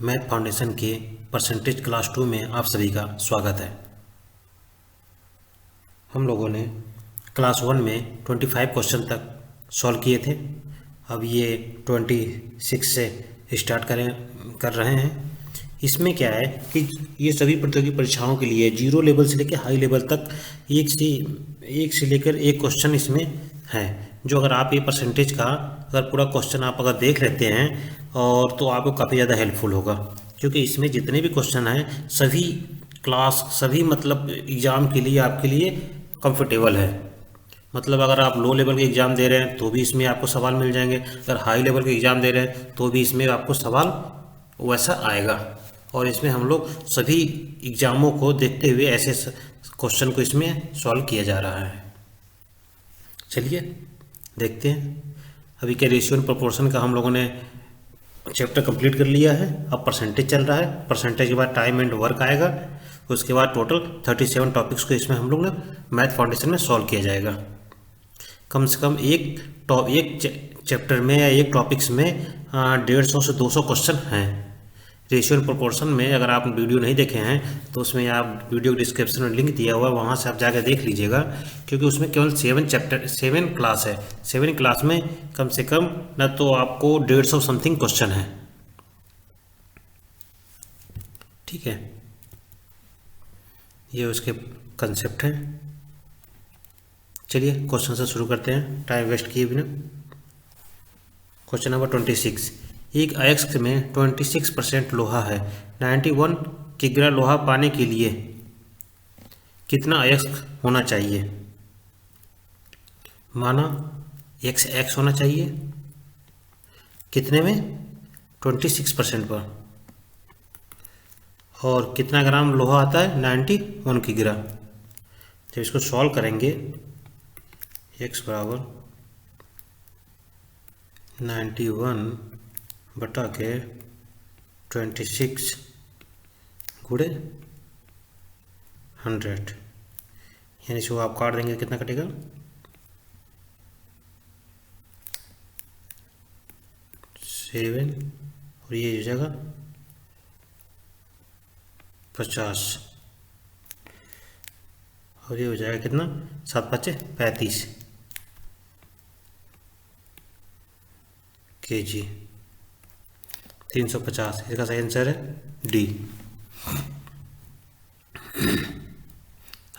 Math foundation के percentage class 2 में आप सभी का स्वागत है। हम लोगों ने क्लास 1 में 25 क्वेश्चन तक सॉल्व किए थे। अब ये 26 से स्टार्ट कर रहे हैं। इसमें क्या है कि ये सभी प्रतियोगी परीक्षाओं के लिए जीरो लेवल से लेकर हाई लेवल तक एक से लेकर एक क्वेश्चन इसमें है, जो अगर आप ये परसेंटेज का अगर पूरा क्वेश्चन आप अगर देख लेते हैं और तो आपको काफ़ी ज़्यादा हेल्पफुल होगा, क्योंकि इसमें जितने भी क्वेश्चन हैं सभी मतलब एग्ज़ाम के लिए आपके लिए कंफर्टेबल है। मतलब अगर आप लो लेवल के एग्ज़ाम दे रहे हैं तो भी इसमें आपको सवाल मिल जाएंगे, अगर हाई लेवल के एग्ज़ाम दे रहे हैं तो भी इसमें आपको सवाल वैसा आएगा। और इसमें हम लोग सभी एग्ज़ामों को देखते हुए ऐसे क्वेश्चन को इसमें सॉल्व किया जा रहा है। चलिए देखते हैं। अभी क्या रेशियो एंड प्रोपोर्शन का हम लोगों ने चैप्टर कंप्लीट कर लिया है। अब परसेंटेज चल रहा है। परसेंटेज के बाद टाइम एंड वर्क आएगा। उसके बाद टोटल 37 टॉपिक्स को इसमें हम लोग ने मैथ फाउंडेशन में सॉल्व किया जाएगा। कम से कम एक चैप्टर में या एक टॉपिक्स में 150 से 200 क्वेश्चन हैं। रेशियो एंड प्रोपोर्शन में अगर आप वीडियो नहीं देखे हैं तो उसमें आप वीडियो डिस्क्रिप्शन में लिंक दिया हुआ है, वहाँ से आप जाकर देख लीजिएगा, क्योंकि उसमें केवल 7 क्लास है। 7 क्लास में कम से कम न तो आपको 150 समथिंग क्वेश्चन है। ठीक है, ये उसके कंसेप्ट हैं। चलिए क्वेश्चन से शुरू करते हैं टाइम वेस्ट किए बिना। Question number 26। एक अयस्क में 26% लोहा है। 91 किग्रा लोहा पाने के लिए कितना अयस्क होना चाहिए? माना x होना चाहिए कितने में? 26% पर। और कितना ग्राम लोहा आता है? 91 किग्रा। जब इसको सॉल्व करेंगे x बराबर 91 बटा के 26 गुणे 100, यानी इसको आप काट देंगे, कितना कटेगा? 7 और ये हो जाएगा 50 और ये हो जाएगा कितना? 7 5 35 kg। 350 इसका सही आंसर है डी।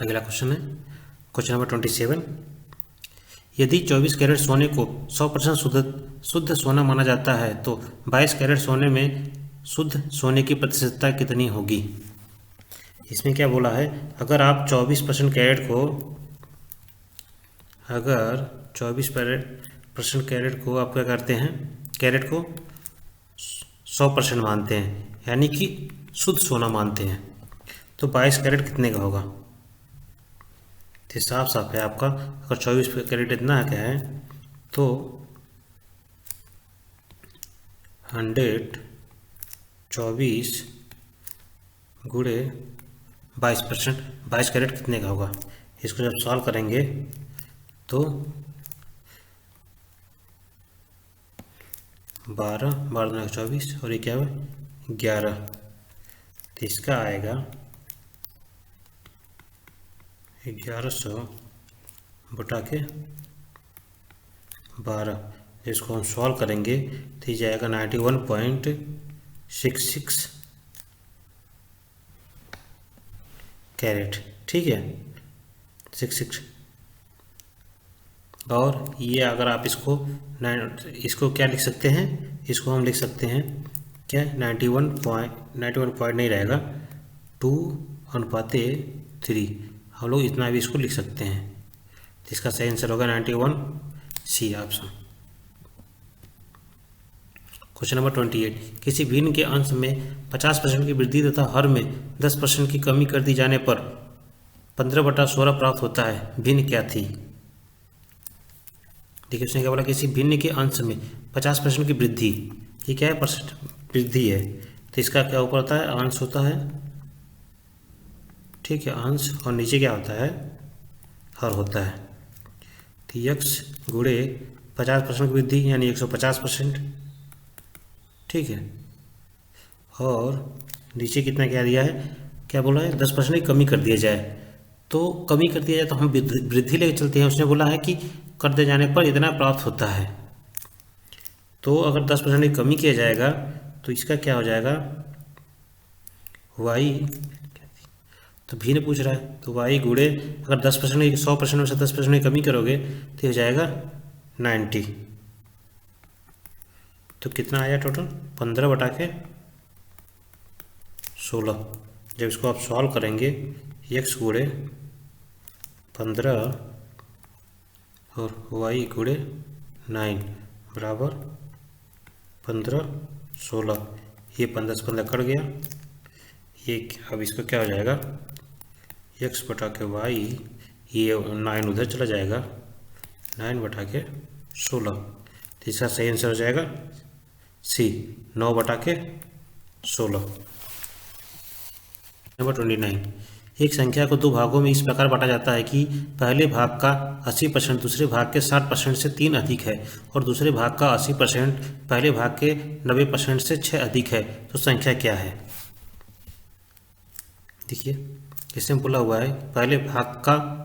अगला क्वेश्चन है क्वेश्चन नंबर 27। यदि 24 कैरेट सोने को 100% शुद्ध सोना माना जाता है तो 22 कैरेट सोने में शुद्ध सोने की प्रतिशतता कितनी होगी? इसमें क्या बोला है, अगर आप 24% कैरेट को आप क्या करते हैं, कैरेट को 100% मानते हैं, यानी कि शुद्ध सोना मानते हैं, तो 22 कैरेट कितने का होगा? तो साफ साफ है आपका, अगर 24 कैरेट इतना क्या है तो 124 गुणे 22%, 22 कैरेट कितने का होगा? इसको जब सॉल्व करेंगे तो 12 24 और ये क्या हुआ 11, तो इसका आएगा 1100 बटा के 12। इसको हम सॉल्व करेंगे तो ये जाएगा 91.66 कैरेट। ठीक है, 66। और ये अगर आप इसको क्या लिख सकते हैं, इसको हम लिख सकते हैं क्या, 91 पॉइंट नहीं रहेगा, 2:3। हम लोग इतना भी इसको लिख सकते हैं। तो इसका सही आंसर होगा 91 सी ऑप्शन। Question number 28। किसी भिन्न के अंश में 50% की वृद्धि तथा हर में 10% की कमी कर दी जाने पर 15/16 प्राप्त होता है। भिन्न क्या थी? देखिए उसने क्या बोला, किसी भिन्न के अंश में 50% की वृद्धि, ये क्या है? परसेंट वृद्धि है, तो इसका क्या ऊपर होता है? अंश होता है। ठीक है, अंश, और नीचे क्या होता है? हर होता है। तो x गुणे 50% की वृद्धि यानी 150%। ठीक है, और नीचे कितना क्या दिया है, क्या बोला है 10% की कमी कर दिया जाए। तो कमी कर दिया जाए तो हम वृद्धि लेके चलते हैं। उसने बोला है कि कर दिए जाने पर इतना प्राप्त होता है। तो अगर 10% की कमी किया जाएगा तो इसका क्या हो जाएगा, वाई, तो भी ने पूछ रहा है तो वाई गुणे, अगर 10% की 100% में से 10% की कमी करोगे तो हो जाएगा 90। तो कितना आया टोटल, 15/16। जब इसको आप सॉल्व करेंगे, x गुणे 15 और y गुणे 9 बराबर 15/16। ये 15 से 15 कट गया, ये अब इसका क्या हो जाएगा, x/y, ये 9 उधर चला जाएगा, 9/16। तो इसका सही आंसर हो जाएगा सी, 9/16। नंबर 29, एक संख्या को दो भागों में इस प्रकार बांटा जाता है कि पहले भाग का 80% दूसरे भाग के 60% से 3 अधिक है और दूसरे भाग का 80% पहले भाग के 90% से 6 अधिक है, तो संख्या क्या है। देखिए इसमें बोला हुआ है पहले भाग का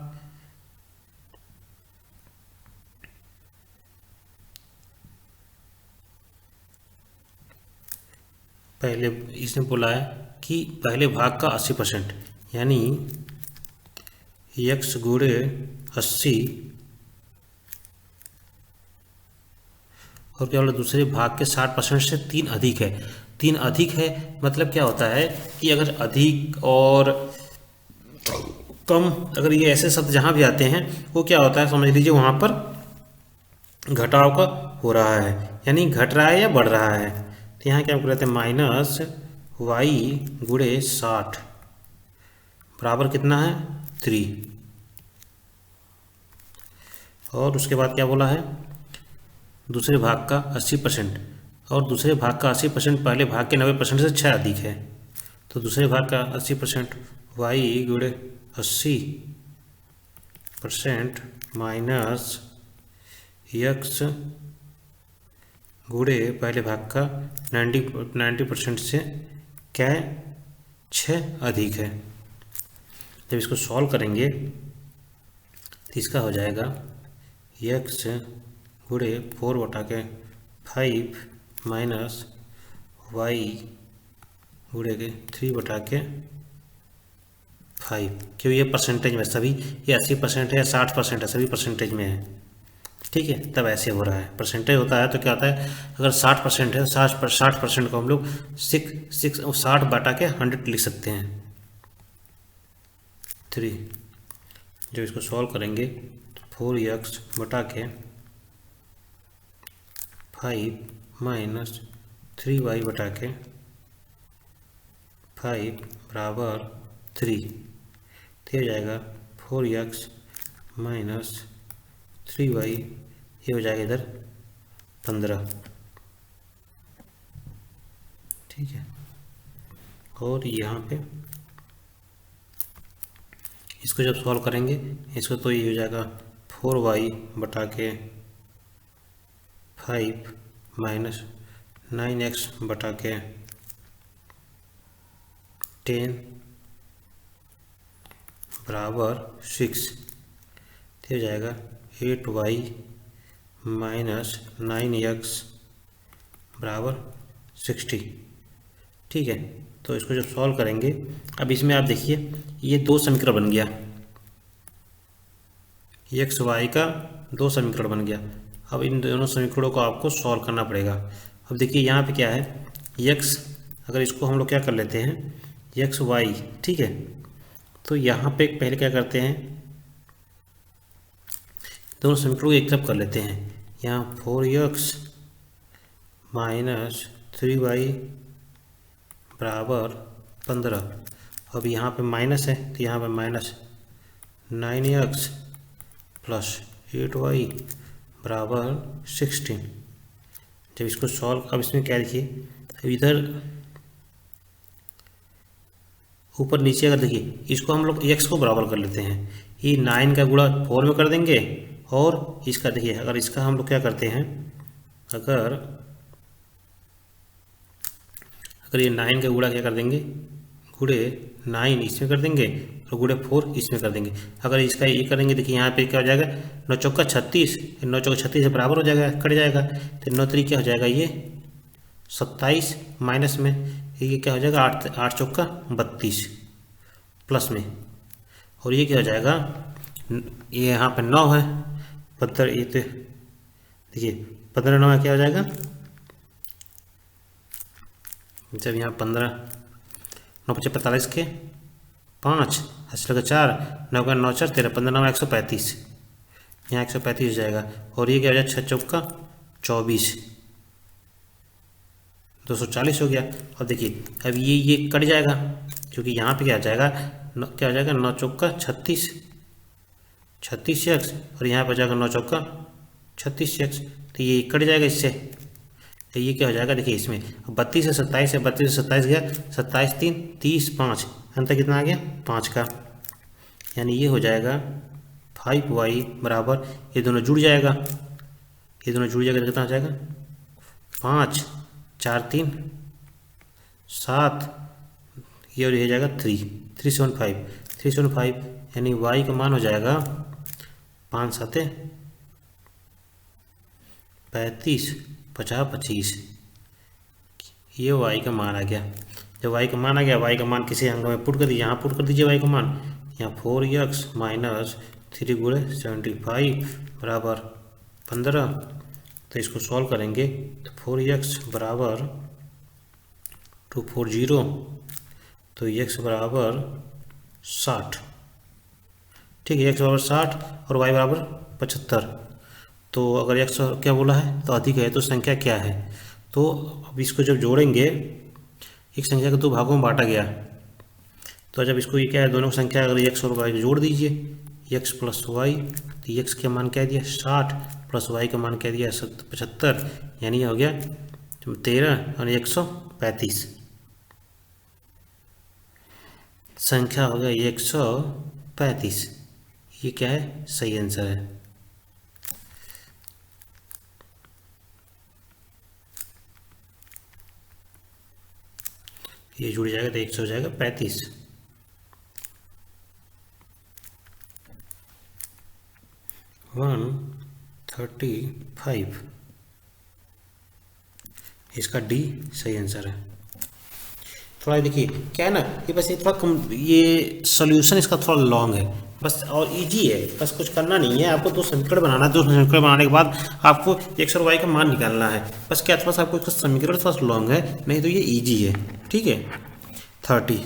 इसने बोला है कि पहले भाग का 80%, यानी x गुणे 80 और क्या बोला दूसरे भाग के 60% से 3 अधिक है। 3 अधिक है मतलब क्या होता है कि अगर अधिक और कम, अगर ये ऐसे शब्द जहाँ भी आते हैं वो क्या होता है, समझ लीजिए वहाँ पर घटाव का हो रहा है, यानी घट रहा है या बढ़ रहा है। तो यहाँ क्या हम कहते हैं, माइनस वाई गुणे 60 बराबर कितना है 3। और उसके बाद क्या बोला है, दूसरे भाग का 80% और दूसरे भाग का 80% पहले भाग के 90% से 6 अधिक है। तो दूसरे भाग का 80% वाई गुणे 80% माइनस यक्स गुणे पहले भाग का 90% से क्या है 6 अधिक है। जब इसको सॉल्व करेंगे तो इसका हो जाएगा यक्स गुणे 4/5 माइनस वाई गुणे के 3/5। क्यों, ये परसेंटेज में सभी, ये 80% है या 60% है, सभी परसेंटेज में है, ठीक है, तब ऐसे हो रहा है। परसेंटेज होता है तो क्या होता है, अगर 60% है तो 60% को हम लोग 60/100 लिख सकते हैं 3। जब इसको सॉल्व करेंगे तो 4x/5 माइनस 3y/5 बराबर 3। तो हो जाएगा 4x माइनस 3y, ये हो जाएगा इधर 15, ठीक है। और यहाँ पे इसको जब सॉल्व करेंगे इसको तो ये हो जाएगा 4y/5 माइनस 9x/10 बराबर 6। तो हो जाएगा 8y माइनस 9x बराबर 60, ठीक है। तो इसको जब सॉल्व करेंगे, अब इसमें आप देखिए ये 2 समीकरण बन गया, एक्स वाई का 2 समीकरण बन गया। अब इन दोनों समीकरणों को आपको सॉल्व करना पड़ेगा। अब देखिए यहाँ पे क्या है, एक्स, अगर इसको हम लोग क्या कर लेते हैं एक्स वाई, ठीक है। तो यहाँ पे पहले क्या करते हैं, दोनों समीकरणों को एक तरफ कर लेते हैं। यहाँ 4x माइनस 3y बराबर 15। अब यहाँ पे माइनस है तो यहाँ पे माइनस 9x प्लस 8y बराबर 16। जब इसको सॉल्व, अब इसमें क्या देखिए, अब इधर ऊपर नीचे अगर देखिए इसको हम लोग x को बराबर कर लेते हैं, ये 9 का गुणा 4 में कर देंगे। और इसका देखिए, अगर इसका हम लोग क्या करते हैं, अगर अगर ये 9 का गुणा क्या कर देंगे, गुणे 9 इसमें कर देंगे और गुणे 4 इसमें कर देंगे। अगर इसका ये करेंगे, देखिए यहाँ पे क्या हो जाएगा, 9 चौका 36, 9 चौका 36 से बराबर हो जाएगा, कट जाएगा। तो 9 3 क्या हो जाएगा, ये 27 माइनस में ये क्या हो जाएगा, 8 चौका 32 प्लस में, और ये क्या हो जाएगा, ये यहाँ पे 9 है 15, ये तो देखिए 15 9 क्या हो जाएगा, जब यहाँ 15 9 5 45 के 5 80 का 4 9 का 9 4 13 15 9 135, यहाँ 135 हो जाएगा। और ये क्या हो जाएगा, 6 चौका 24 240 हो गया। और देखिए अब ये कट जाएगा, क्योंकि यहाँ पे क्या आ जाएगा, क्या हो जाएगा, 9 चौका 36 36x, और यहाँ पर जाएगा 9 चौका 36x, तो ये कट जाएगा इससे। तो ये क्या हो जाएगा, देखिए इसमें 32 से 27 है, 32 से 27 गया, 27 3 30 5, अंतर कितना आ गया 5 का, यानी ये हो जाएगा 5y बराबर, ये दोनों जुड़ जाएगा, ये दोनों जुड़ जाएगा तो कितना आ जाएगा 5 4 3 7, ये और ये हो जाएगा 375, यानी y का मान हो जाएगा 5 7 35 50 25, ये y का मान आ गया। जब y का मान आ गया, y का मान किसी अंक में पुट कर दीजिए, यहाँ पुट कर दीजिए y का मान, यहाँ 4x माइनस 3 गुणे 75 बराबर 15, तो इसको सॉल्व करेंगे तो 4x बराबर 240, तो x बराबर 60, ठीक है, x बराबर 60 और y बराबर 75। तो अगर x क्या बोला है तो अधिक है, तो संख्या क्या है, तो अब इसको जब जोड़ेंगे, एक संख्या को 2 भागों में बांटा गया, तो जब इसको ये क्या है, दोनों संख्या अगर x और y को जोड़ दीजिए, x प्लस वाई, तो x का मान क्या दिया 60 प्लस y का मान क्या दिया 75, यानी हो गया 13 और 135, संख्या हो गया 135, ये क्या है, सही आंसर है। ये जुड़ जाएगा तो 100 हो जाएगा 35। वन 35, इसका डी सही आंसर है। थोड़ा देखिए क्या है ना, ये बस ये थोड़ा कम, ये सॉल्यूशन इसका थोड़ा लॉन्ग है बस, और इजी है, बस कुछ करना नहीं है आपको, 2 समीकरण बनाना है, 2 समीकरण बनाने के बाद आपको x और y का मान निकालना है, बस क्या थोड़ा सा आपको इसका समीकरण थोड़ा सा लॉन्ग है, नहीं तो ये इजी है, ठीक है। 30,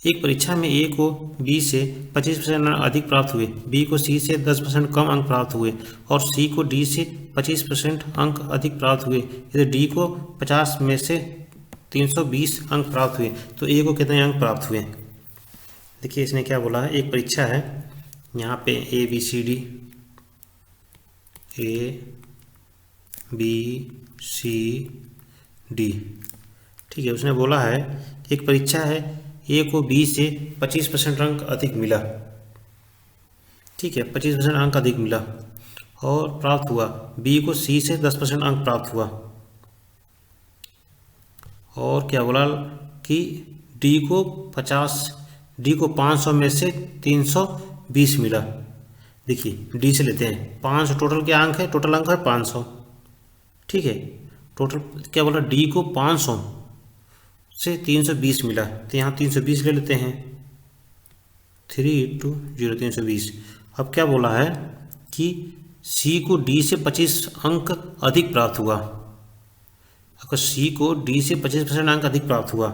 एक परीक्षा में A को B से 25% अधिक प्राप्त हुए, B को C से 10% कम अंक प्राप्त हुए और C को D से 25% अंक अधिक प्राप्त हुए, यदि D को 50 में से 320 अंक प्राप्त हुए तो A को कितने अंक प्राप्त हुए। देखिए इसने क्या बोला है, एक परीक्षा है, यहाँ पे A B C D, ठीक है। उसने बोला है एक परीक्षा है, A को B से 25% अंक अधिक मिला, ठीक है, 25% अंक अधिक मिला और प्राप्त हुआ, B को C से 10% अंक प्राप्त हुआ, और क्या बोला कि D को 500 में से 320 मिला। देखिए D से लेते हैं, 500 टोटल क्या अंक है, टोटल अंक है 500, ठीक है, टोटल क्या बोला, D को 500 से 320 मिला, तो यहाँ 320 ले लेते हैं, 320 320। अब क्या बोला है कि C को D से 25 अंक अधिक प्राप्त हुआ, अगर C को D से 25% अंक अधिक प्राप्त हुआ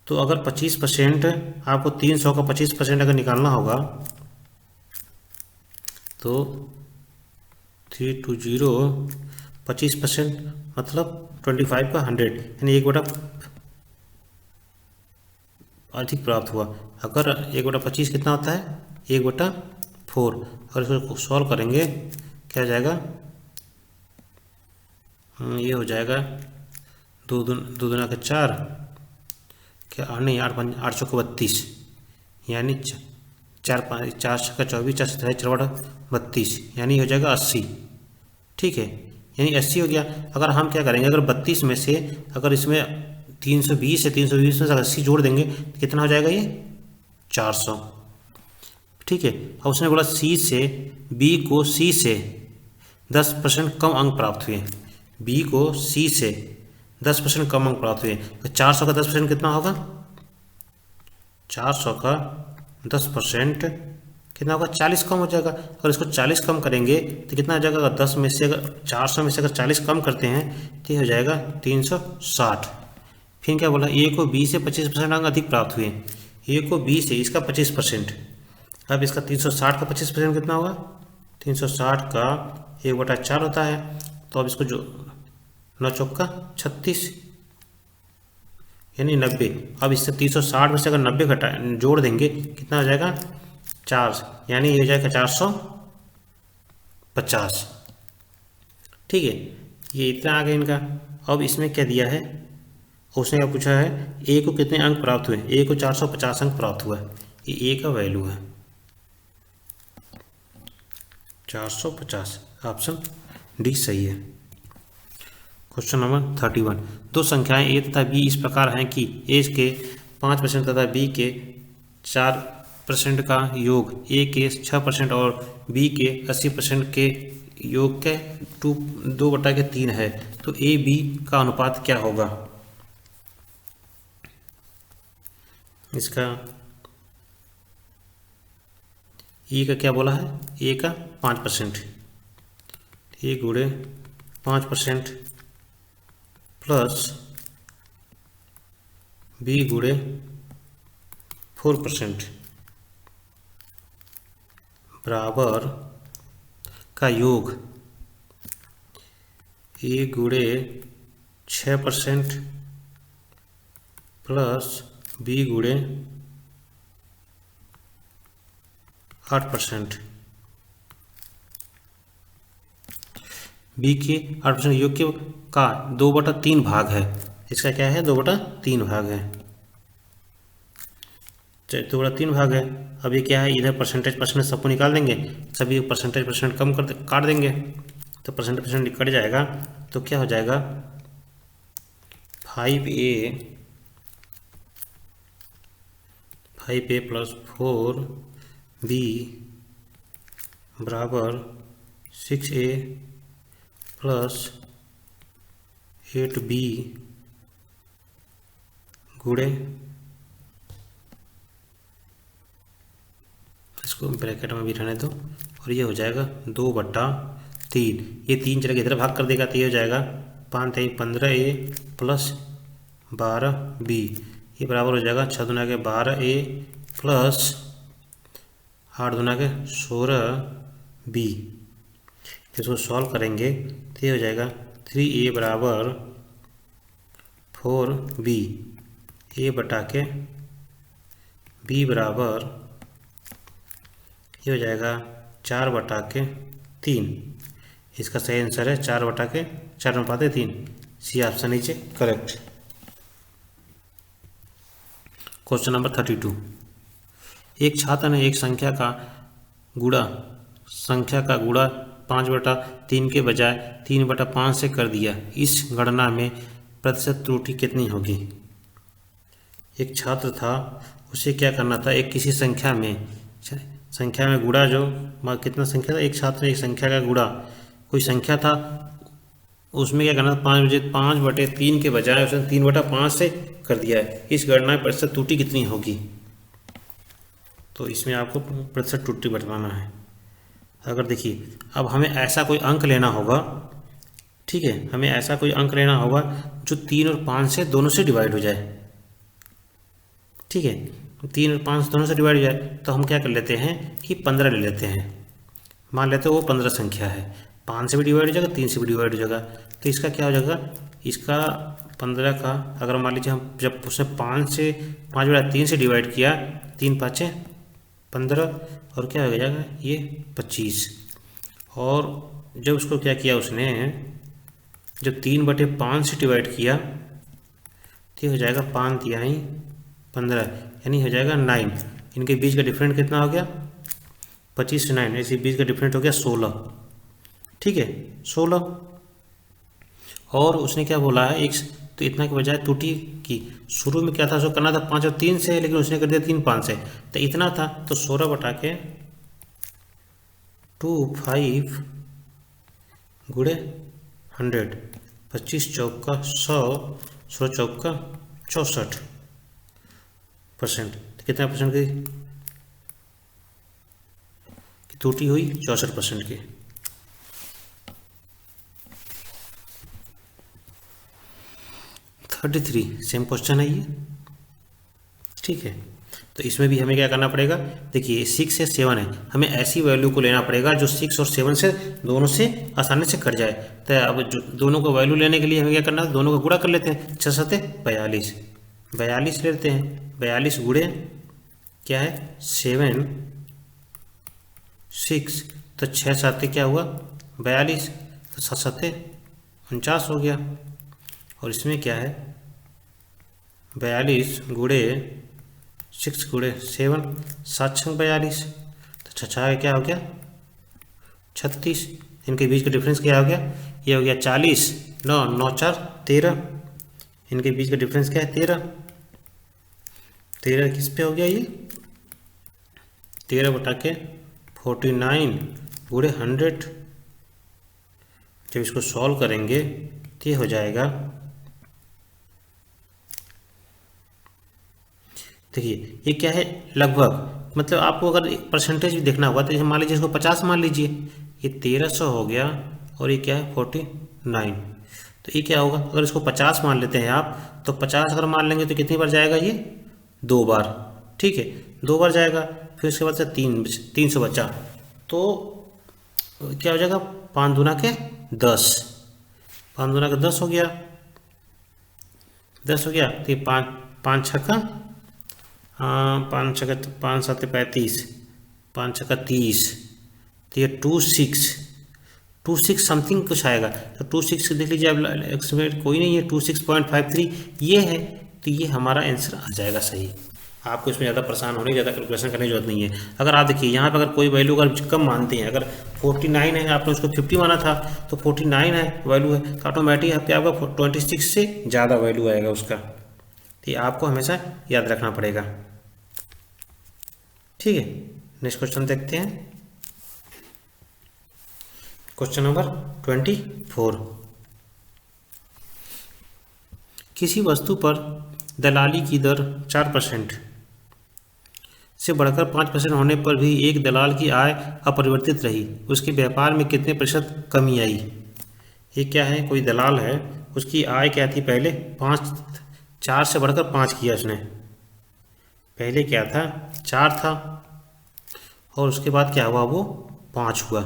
तो अगर 25% आपको 300 का 25% अगर निकालना होगा तो 320 25% मतलब 25 का 100, यानी 1/, अधिक प्राप्त हुआ। अगर 1/25 कितना होता है, 1/4। अगर इसको सॉल्व करेंगे क्या जाएगा, ये हो जाएगा 2 दूना का 4, क्या नहीं 8 8 चौको 32, यानी 4 5 4 का 24 4 27 4/32, यानी हो जाएगा 80, ठीक है। यानी 80 हो गया। अगर हम क्या करेंगे, अगर 32 में से अगर इसमें 320 है, 320 में से 80 जोड़ देंगे तो कितना हो जाएगा ये 400। ठीक है। अब उसने बोला सी से बी को सी से 10% कम अंक प्राप्त हुए, बी को सी से 10% कम अंक प्राप्त हुए, तो 400 का 10% कितना होगा, 400 का 10% कितना होगा, 40 कम हो जाएगा। अगर इसको 40 कम करेंगे तो कितना हो जाएगा, अगर 10 में से अगर 400 में से अगर 40 कम करते हैं तो ये हो जाएगा 360। फिर क्या बोला, ए को बी से 25% अंक अधिक प्राप्त हुए, ए को बी से इसका 25%। अब इसका 360 का 25% कितना होगा, 360 का 1/4 होता है। तो अब इसको जो 9 चौका 36 यानी 90। अब इससे 360 में से अगर 90 घटा जोड़ देंगे कितना हो जाएगा 4, यानी ये हो जाएगा 450। ठीक है, ये इतना आ गया इनका। अब इसमें क्या दिया है, उसने क्या पूछा है, ए को कितने अंक प्राप्त हुए, ए को 450 अंक प्राप्त हुआ है, ये ए का वैल्यू है 450। ऑप्शन डी सही है। क्वेश्चन नंबर 31, दो संख्याएं ए तथा बी इस प्रकार हैं कि ए के 5% तथा बी के 4% का योग ए के 6% और बी के 80% के योग के 2/3 है, तो ए बी का अनुपात क्या होगा। इसका ए का क्या बोला है, ए का 5%, ए गुणे 5% प्लस बी गुणे 4% बराबर का योग ए गुणे 6% प्लस बी गुणे 8%। बी के 8% योग के का 2/3 भाग है, इसका क्या है 2/3 भाग है, 2/3 भाग है। अब ये क्या है, इधर परसेंटेज सबको निकाल देंगे, सभी परसेंटेज कम कर काट देंगे तो परसेंटेज निकट जाएगा। तो क्या हो जाएगा 5a प्लस 4b बराबर 6a प्लस 8b गुणे, इसको ब्रैकेट में भी रहने दो, और ये हो जाएगा 2/3। ये 3 चलेगा इधर भाग कर देगा तो ये हो जाएगा 5×3 15a प्लस 12b, ये बराबर हो जाएगा 6 दूना के 12a प्लस 8 दूना के 16b। इसको सॉल्व करेंगे तो ये हो जाएगा 3a बराबर 4b, a बटा के b बराबर ये हो जाएगा 4/3। इसका सही आंसर है 4/4 सी ऑप्शन नीचे करेक्ट। क्वेश्चन नंबर 32, एक छात्र ने एक संख्या का गुणा 5/3 के बजाय 3/5 से कर दिया, इस गणना में प्रतिशत त्रुटि कितनी होगी। एक छात्र था, उसे क्या करना था, एक किसी संख्या में गुणा, जो कितना संख्या था, एक छात्र एक संख्या का गुणा, कोई संख्या था, उसमें क्या करना था 5/3 के बजाय उसने 3/5 से कर दिया है, इस गणना में प्रतिशत त्रुटि कितनी होगी। तो इसमें आपको प्रतिशत त्रुटि बताना है। अगर देखिए, अब हमें ऐसा कोई अंक लेना होगा, ठीक है, हमें ऐसा कोई अंक लेना होगा जो 3 और 5 से दोनों से डिवाइड हो जाए। ठीक है, 3 और 5 दोनों से डिवाइड हो जाए तो हम क्या कर लेते हैं कि 15 ले लेते हैं। मान लेते हैं वो 15 संख्या है, 5 से भी डिवाइड हो जाएगा, 3 से भी डिवाइड हो जाएगा, तो इसका क्या हो जाएगा, इसका 15 का अगर मान लीजिए हम जब उसने 5/3 से डिवाइड किया, 3×5 = 15 और क्या हो जाएगा ये 25। और जब उसको क्या किया उसने, जब 3/5 से डिवाइड किया तो हो जाएगा 5×3 = 15, यानी हो जाएगा 9। इनके बीच का डिफरेंट कितना हो गया 25 से 9, ऐसे बीच का डिफरेंट हो गया 16। ठीक है, 16 और उसने क्या बोला है एक, तो इतना के बजाय त्रुटि की शुरू में क्या था, उसको करना था 5 और 3 से, लेकिन उसने कर दिया 3 5 से, तो इतना था, तो 16 बटा के 2 5 गुणे 100, 25 चौका 100, 16 चौका 64%, तो कितना परसेंट की त्रुटि हुई? 64% की। 33 सेम क्वेश्चन है ये, ठीक है। तो इसमें भी हमें क्या करना पड़ेगा, देखिए 6 या 7 है, हमें ऐसी वैल्यू को लेना पड़ेगा जो 6 और 7 से दोनों से आसानी से कट जाए। तो अब जो दोनों को वैल्यू लेने के लिए हमें क्या करना है, दोनों को गुणा कर लेते हैं। 6 7 42, 42 लेते हैं, 42 गुणे क्या है 7 6, तो 6 7 क्या हुआ 42, तो 7 7 49 हो गया। और इसमें क्या है 42 गुणे 6 गुणे 7, 7 6 42, तो 6 क्या हो गया 36, इनके बीच का डिफरेंस क्या हो गया, ये हो गया 40, 9 9 4 13, इनके बीच का डिफरेंस क्या है 13, 13 किस पे हो गया ये 13 बटा के 49 गुणे 100। जब इसको सॉल्व करेंगे तो ये हो जाएगा, देखिए ये क्या है लगभग, मतलब आपको अगर परसेंटेज भी देखना होगा तो मान लीजिए इसको 50 मान लीजिए, ये 1300 हो गया और ये क्या है 49, तो ये क्या होगा अगर इसको 50 मान लेते हैं आप, तो 50 अगर मान लेंगे तो कितनी बार जाएगा ये 2 बार, ठीक है 2 बार जाएगा, फिर उसके बाद से 300 बचा, तो क्या हो जाएगा 5 दूना के 10, 5 दूना के 10 हो गया, 10 हो गया, तो ये 5 छक्का 5 छक्का 5 7 35, 5 छक्का 30, तो ये 26 समथिंग कुछ आएगा, तो 26 देख लीजिए अब एक्सपेक्ट कोई नहीं है, 26.53 ये है, तो ये हमारा आंसर आ जाएगा सही। आपको इसमें ज़्यादा परेशान होने, ज़्यादा कैलकुलेशन करने की जरूरत नहीं है। अगर आप देखिए यहाँ पर अगर कोई वैल्यू अगर कम मानते हैं, अगर 49 है आपने उसको 50 माना था, तो 49 है वैल्यू है, तो ऑटोमेटिक आपका 26 से ज़्यादा वैल्यू आएगा उसका, तो ये आपको हमेशा याद रखना पड़ेगा, ठीक है। नेक्स्ट क्वेश्चन देखते हैं, क्वेश्चन नंबर 24। किसी वस्तु पर दलाली की दर 4% से बढ़कर 5% होने पर भी एक दलाल की आय अपरिवर्तित रही, उसके व्यापार में कितने प्रतिशत कमी आई? ये क्या है, कोई दलाल है, उसकी आय क्या थी पहले 4 से बढ़कर 5 किया उसने, पहले क्या था 4 था और उसके बाद क्या हुआ वो 5 हुआ,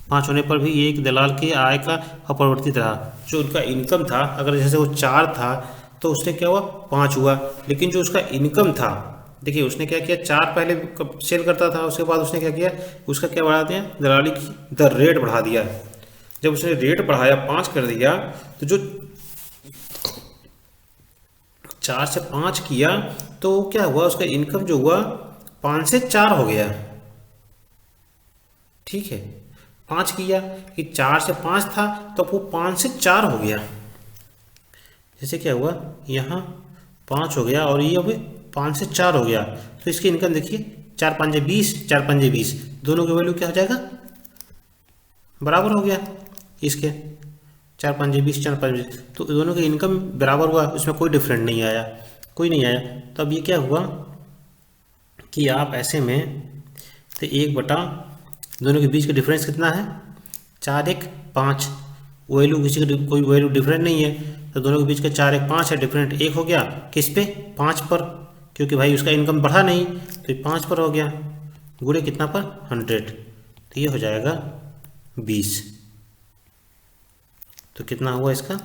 5 होने पर भी एक दलाल की आय का अपरिवर्तित रहा, जो उनका इनकम था, अगर जैसे वो 4 था तो उसने क्या हुआ 5 हुआ, लेकिन जो उसका इनकम था, देखिए उसने क्या किया 4 पहले सेल करता था, उसके बाद उसने क्या किया उसका क्या बढ़ा दिया, दलाली की दर रेट बढ़ा दिया। जब उसने रेट बढ़ाया 5 कर दिया, तो जो 4 से 5 किया तो क्या हुआ उसका इनकम जो हुआ 5 से 4 हो गया, ठीक है 5 किया कि 4 से 5 था तो वो 5 से 4 हो गया, जैसे क्या हुआ यहाँ 5 हो गया और ये अब 5 से 4 हो गया, तो इसकी इनकम देखिए 4 5 20, 4 5 20, दोनों की वैल्यू क्या हो जाएगा बराबर हो गया, इसके 4 5 20 4 5 20, तो दोनों की इनकम बराबर हुआ, उसमें कोई डिफरेंट नहीं आया, कोई नहीं आया। तो अब ये क्या हुआ कि आप ऐसे में तो 1 बटा दोनों के बीच का डिफरेंस कितना है 4 1 5, वैल्यू किसी का कोई वैल्यू डिफरेंट नहीं है, तो दोनों के बीच का 4 1 5 है, डिफरेंट 1 हो गया किस पे 5 पर, क्योंकि भाई उसका इनकम बढ़ा नहीं, तो 5 पर हो गया, गुणे कितना पर 100, तो ये हो जाएगा 20, तो कितना हुआ इसका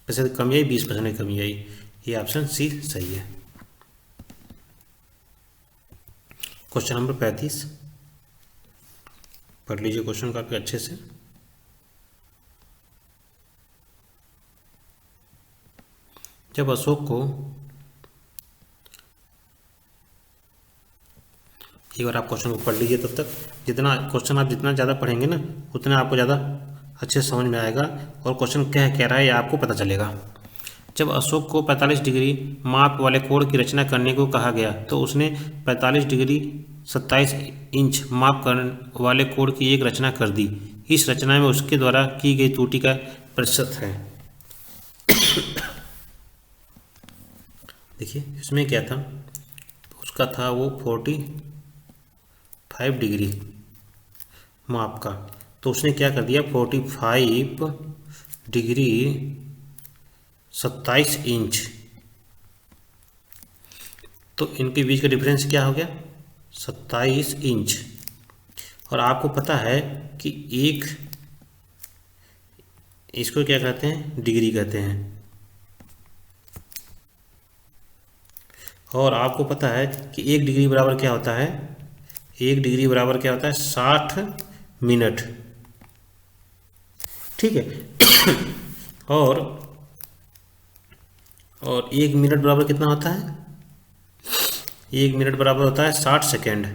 वैसे कमी आई 20% की कमी आई, ये ऑप्शन सी सही है। क्वेश्चन नंबर 35 पढ़ लीजिए क्वेश्चन काफी अच्छे से। जब अशोक को, एक बार आप क्वेश्चन को पढ़ लीजिए, तब तक जितना क्वेश्चन आप जितना ज़्यादा पढ़ेंगे ना उतना आपको ज़्यादा अच्छे से समझ में आएगा और क्वेश्चन क्या कह रहा है ये आपको पता चलेगा। जब अशोक को 45 डिग्री माप वाले कोण की रचना करने को कहा गया तो उसने 45 डिग्री 27 इंच माप वाले कोण की एक रचना कर दी। इस रचना में उसके द्वारा की गई त्रुटि का प्रतिशत है। देखिए इसमें क्या था, उसका था वो 45 डिग्री माप का, तो उसने क्या कर दिया 45 डिग्री 27 इंच, तो इनके बीच का डिफरेंस क्या हो गया 27 इंच। और आपको पता है कि एक इसको क्या कहते हैं डिग्री कहते हैं, और आपको पता है कि 1 डिग्री बराबर क्या होता है, 1 डिग्री बराबर क्या होता है 60 मिनट। ठीक है। और 1 मिनट बराबर कितना होता है, 1 मिनट बराबर होता है 60 सेकेंड।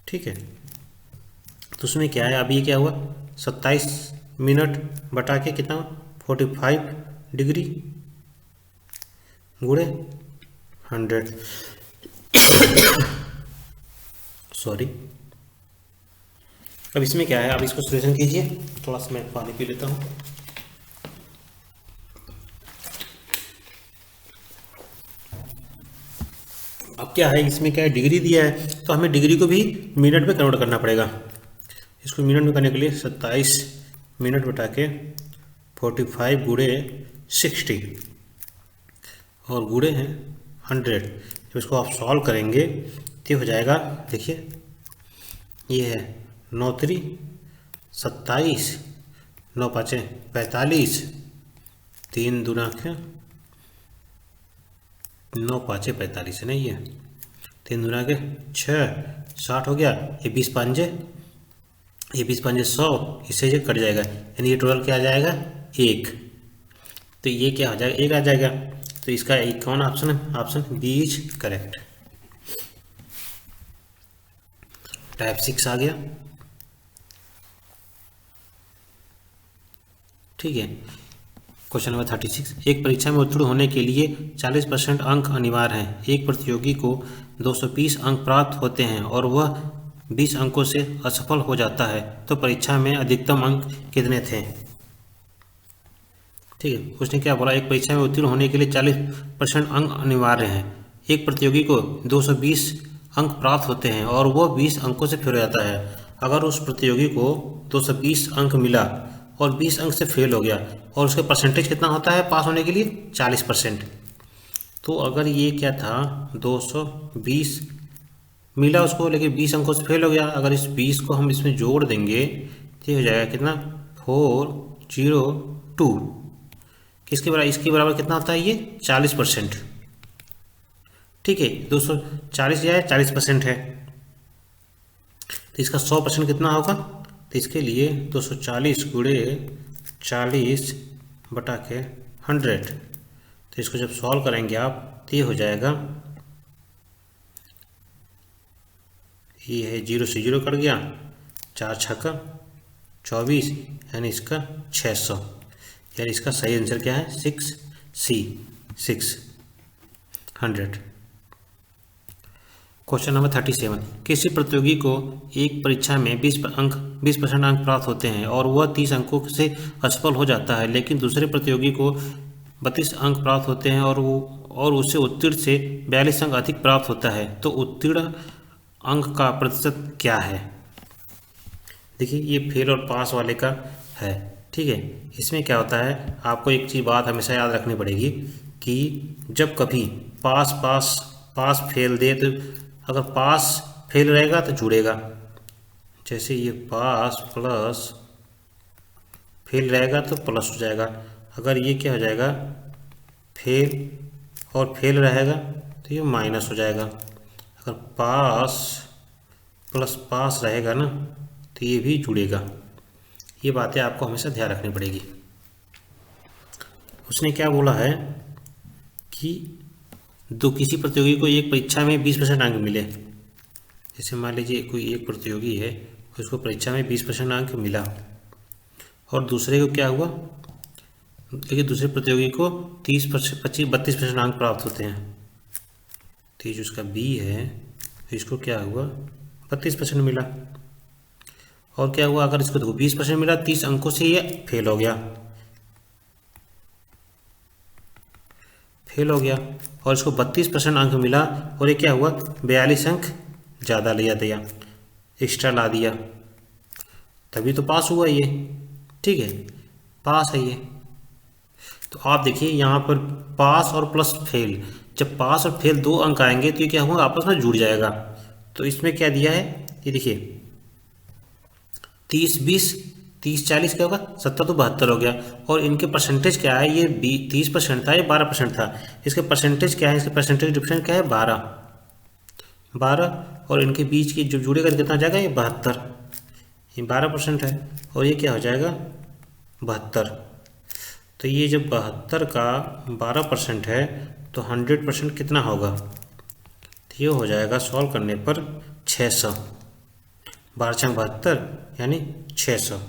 ठीक है, तो उसमें क्या है, अभी क्या हुआ 27 मिनट बटा के कितना 45 डिग्री गुणे 100, सॉरी। अब इसमें क्या है, अब इसको सॉल्यूशन कीजिए। थोड़ा सा मैं पानी पी लेता हूँ। अब क्या है, इसमें क्या है डिग्री दिया है तो हमें डिग्री को भी मिनट में कन्वर्ट करना पड़ेगा। इसको मिनट में करने के लिए 27 मिनट बटा के 45 गुणे 60 और गुणे हैं 100। जब इसको आप सॉल्व करेंगे तो हो जाएगा, देखिए ये है 9 3 27, 9 5 45, 3 दूना क्या 9 5 45 है नहीं है, 3 दूना के 6 60 हो गया, ये 20 5 100, इससे ये कट जाएगा, यानी ये टोटल क्या आ जाएगा 1। तो ये क्या हो जाएगा 1 आ जाएगा। तो इसका एक कौन ऑप्शन है, option B is correct. Type 6 आ गया। ठीक है, क्वेश्चन नंबर 36, एक परीक्षा में उत्तीर्ण होने के लिए 40% अंक अनिवार्य हैं। एक प्रतियोगी को 220 अंक प्राप्त होते हैं और वह 20 अंकों से असफल हो जाता है, तो परीक्षा में अधिकतम अंक कितने थे। ठीक है, उसने क्या बोला, एक परीक्षा में उत्तीर्ण होने के लिए 40% अंक अनिवार्य हैं। एक प्रतियोगी को 220 अंक प्राप्त होते हैं और वह 20 अंकों से फेल हो जाता है। अगर उस प्रतियोगी को 220 अंक मिला और 20 अंक से फेल हो गया और उसका परसेंटेज कितना होता है पास होने के लिए 40%। तो अगर ये क्या था 220 मिला उसको लेकिन 20 अंकों से फेल हो गया, अगर इस 20 को हम इसमें जोड़ देंगे तो हो जाएगा कितना 402, किसके बराबर, इसके बराबर कितना होता है ये 40%। ठीक है, 240 या 40% है, तो इसका 100% कितना होगा, तो इसके लिए 240 गुणे 40 बटा के 100। तो इसको जब सॉल्व करेंगे आप तो ये हो जाएगा, ये है 0 से 0 कट गया, 4 छक्का 24, यानी इसका 600, यानी इसका सही आंसर क्या है 6C 600। क्वेश्चन नंबर 37, किसी प्रतियोगी को एक परीक्षा में 20% अंक प्राप्त होते हैं और वह 30 अंकों से असफल हो जाता है, लेकिन दूसरे प्रतियोगी को 32 अंक प्राप्त होते हैं और उसे उत्तीर्ण से 42 अंक अधिक प्राप्त होता है, तो उत्तीर्ण अंक का प्रतिशत क्या है। देखिए ये फेल और पास वाले का है। ठीक है, इसमें क्या होता है, आपको एक चीज़ बात हमेशा याद रखनी पड़ेगी कि जब कभी पास फेल दे तो अगर पास फेल रहेगा तो जुड़ेगा, जैसे ये पास प्लस फेल रहेगा तो प्लस हो जाएगा। अगर ये क्या हो जाएगा फेल और फेल रहेगा तो ये माइनस हो जाएगा। अगर पास प्लस पास रहेगा ना तो ये भी जुड़ेगा। ये बातें आपको हमेशा ध्यान रखनी पड़ेगी। उसने क्या बोला है कि किसी प्रतियोगी को एक परीक्षा में 20% अंक मिले, जैसे मान लीजिए कोई एक प्रतियोगी है, उसको परीक्षा में 20% अंक मिला और दूसरे को क्या हुआ, देखिए दूसरे प्रतियोगी को 30%, 32% अंक प्राप्त होते हैं। तो ये जो उसका बी है, इसको क्या हुआ, 32% मिला। और क्या हुआ, अगर इसको देखो 20% मिला, 30 अंकों से ये फेल हो गया, और इसको 32% अंक मिला और ये क्या हुआ, 42 अंक ज़्यादा लिया दिया, एक्स्ट्रा ला दिया, तभी तो पास हुआ ये। ठीक है, पास है ये। तो आप देखिए यहाँ पर पास और प्लस फेल, जब पास और फेल 2 अंक आएंगे तो ये क्या होगा, आपस में जुड़ जाएगा। तो इसमें क्या दिया है, ये देखिए 30-20, 30-40 क्या होगा, 70 तो 72 हो गया। और इनके परसेंटेज क्या है, ये 30% था, ये 12% था। इसके परसेंटेज क्या है, इसके परसेंटेज डिफरेंस क्या है, 12, और इनके बीच की जो जुड़ेगा कितना जाएगा, ये 72, ये 12% है, और ये क्या हो जाएगा, 72। तो ये जब 72 का 12% है तो 100% कितना होगा, तो ये हो जाएगा सॉल्व करने पर 600, 12×72 यानी 600।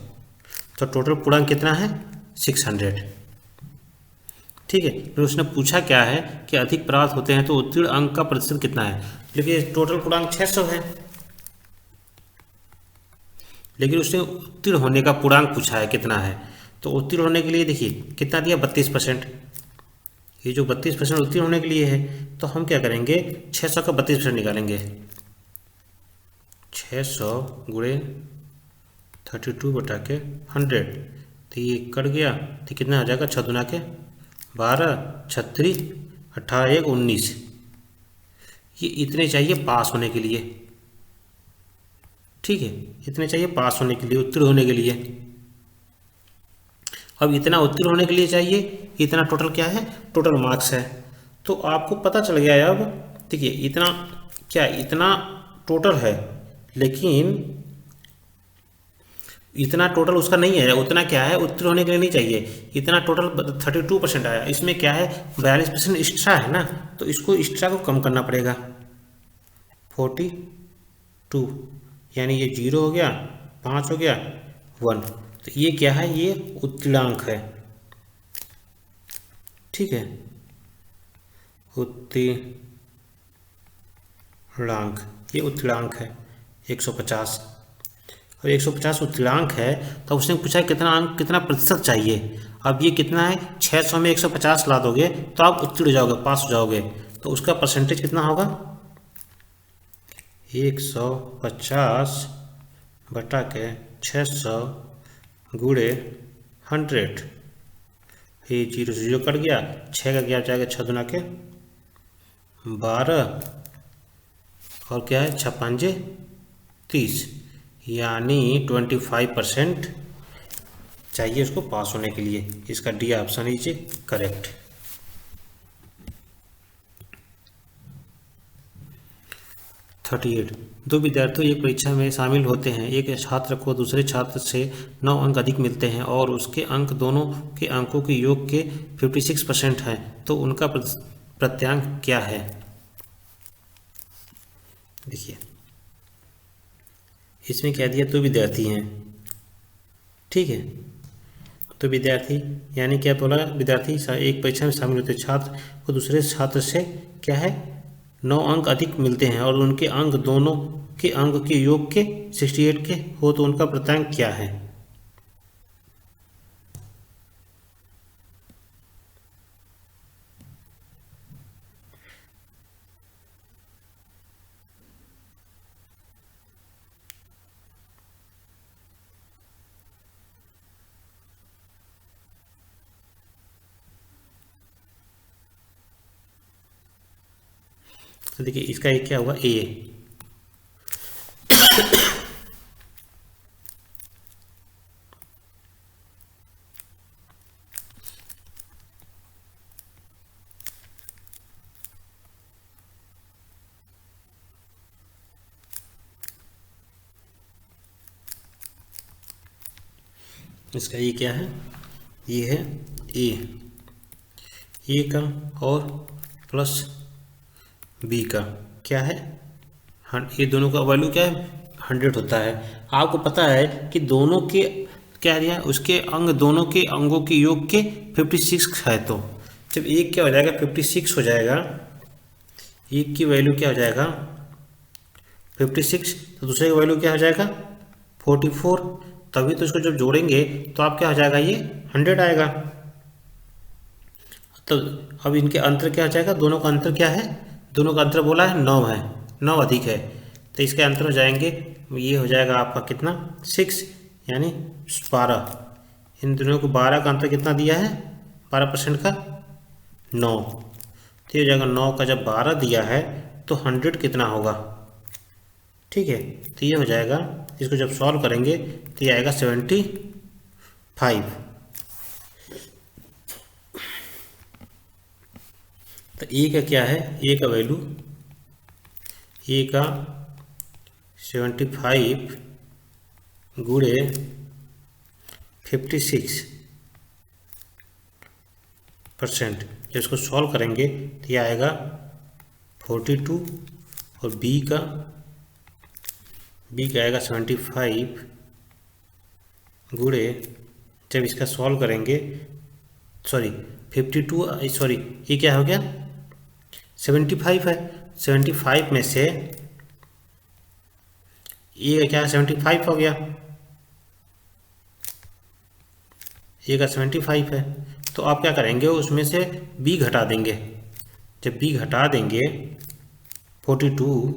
तो टोटल पूर्णांक कितना है, 600। ठीक है, फिर उसने पूछा क्या है कि अधिक प्राप्त होते हैं तो उत्तीर्ण अंक का प्रतिशत कितना है। लेकिन टोटल पूर्णांक 600 है, लेकिन उसने उत्तीर्ण होने का पूर्णांक पूछा है कितना है। तो उत्तीर्ण होने के लिए देखिए कितना दिया, 32%। ये जो 32% उत्तीर्ण होने के लिए है, तो हम क्या करेंगे, 600 का 32% निकालेंगे। 600 गुणे 32/100, तो ये कट गया, तो कितना आ जाएगा, 6 दूना के 12, 36, 18, 1, 19। ये इतने चाहिए पास होने के लिए। ठीक है, इतने चाहिए पास होने के लिए, उत्तीर्ण होने के लिए। अब इतना उत्तीर्ण होने के लिए चाहिए, इतना टोटल क्या है, टोटल मार्क्स है। तो आपको पता चल गया अब, देखिए इतना क्या, इतना टोटल है, लेकिन इतना टोटल उसका नहीं है, उतना क्या है, उत्तीर्ण होने के लिए नहीं चाहिए। इतना टोटल 32% आया, इसमें क्या है, 42% एक्स्ट्रा है ना, तो इसको एक्स्ट्रा को कम करना पड़ेगा। 42 यानी ये 0 हो गया, 5 हो गया, 1, तो ये क्या है, ये उत्तीर्णांक है। ठीक है, उत्तीर्णांक, ये उत्तीर्णांक है 150, और 150 उत्तीर्णांक है। तो उसने पूछा कितना अंक, कितना प्रतिशत चाहिए। अब ये कितना है, 600 में 150 ला दोगे तो आप उत्तीर्ण हो जाओगे, पास हो जाओगे। तो उसका परसेंटेज कितना होगा, 150/600 गुणे 100। ये 0 से 0 कट गया, 6 का क्या जाएगा, 6 दूना के 12, और क्या है, 6×5 30, यानी 25% चाहिए उसको पास होने के लिए। इसका डी ऑप्शन इज करेक्ट। दो विद्यार्थी एक परीक्षा में शामिल होते हैं। एक छात्र को दूसरे छात्र से 9 अंक अधिक मिलते हैं और उसके अंक दोनों के अंकों के योग के 56% हैं, तो उनका प्रत्यांक क्या है। देखिए इसमें क्या दिया, 2 विद्यार्थी हैं। ठीक है, तो विद्यार्थी यानी क्या बोला, विद्यार्थी एक परीक्षा में शामिल होते, छात्र को दूसरे छात्र से क्या है, 9 अंक अधिक मिलते हैं और उनके अंक दोनों के अंक के योग के 68 के हो, तो उनका प्रत्यांक क्या है। तो देखिए इसका एक क्या होगा, ए। इसका ये क्या है, ये है ए का और प्लस बी का क्या है ये दोनों का वैल्यू क्या है 100 होता है। आपको पता है कि दोनों के क्या दिया उसके अंग, दोनों के अंगों के योग के 56 है। तो जब एक क्या हो जाएगा 56 हो जाएगा, एक की वैल्यू क्या हो जाएगा 56, तो दूसरे का वैल्यू क्या हो जाएगा 44। तभी तो इसको जब जोड़ेंगे तो आप क्या हो जाएगा ये 100 आएगा। तो अब इनके अंतर क्या हो जाएगा, दोनों का अंतर क्या है, दोनों का अंतर बोला है 9 है, 9 अधिक है, तो इसके अंतर हो जाएंगे, ये हो जाएगा आपका कितना 6 यानी 12। इन दोनों को 12 का अंतर कितना दिया है 12% का 9, तो ये हो जाएगा 9 का जब 12 दिया है तो 100 कितना होगा। ठीक है, तो ये हो जाएगा, इसको जब सॉल्व करेंगे तो ये आएगा 75। तो ए का क्या है, ए का वैल्यू, ए का 75 गुणे 56%, जब इसको सॉल्व करेंगे तो ये आएगा 42, और बी का आएगा 75 गुणे, जब इसका सॉल्व करेंगे 52, सॉरी ये क्या हो गया 75 है, 75 में से ये क्या 75 हो गया, ये का 75 है, तो आप क्या करेंगे उसमें से बी घटा देंगे। जब बी घटा देंगे 42